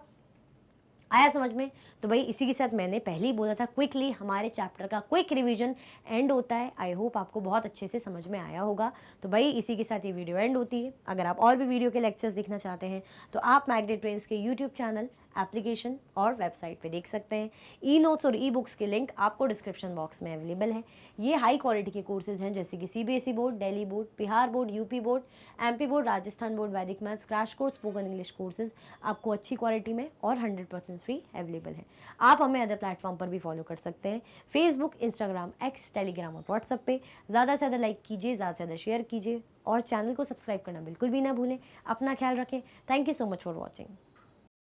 Speaker 1: आया समझ में? तो भाई इसी के साथ मैंने पहले ही बोला था, क्विकली हमारे चैप्टर का क्विक रिवीजन एंड होता है। आई होप आपको बहुत अच्छे से समझ में आया होगा। तो भाई इसी के साथ ये वीडियो एंड होती है। अगर आप और भी वीडियो के लेक्चर्स देखना चाहते हैं तो आप मैग्नेट ब्रेन्स के यूट्यूब चैनल, एप्लीकेशन और वेबसाइट पे देख सकते हैं। ई नोट्स और ई बुक्स के लिंक आपको डिस्क्रिप्शन बॉक्स में अवेलेबल है। ये हाई क्वालिटी के कोर्सेज हैं, जैसे कि CBSE board, Delhi board, Bihar board, UP board, MP board, Rajasthan board, Vedic maths, crash course, spoken English courses आपको अच्छी क्वालिटी में और 100% फ्री अवेलेबल है। आप हमें अदर प्लेटफॉर्म पर भी फॉलो कर सकते हैं, फेसबुक, इंस्टाग्राम, एक्स, टेलीग्राम और व्हाट्सएप पे। ज़्यादा से ज़्यादा लाइक कीजिए, ज़्यादा से ज़्यादा शेयर कीजिए और चैनल को सब्सक्राइब करना बिल्कुल भी ना भूलें। अपना ख्याल रखें। Thank you so much for watching.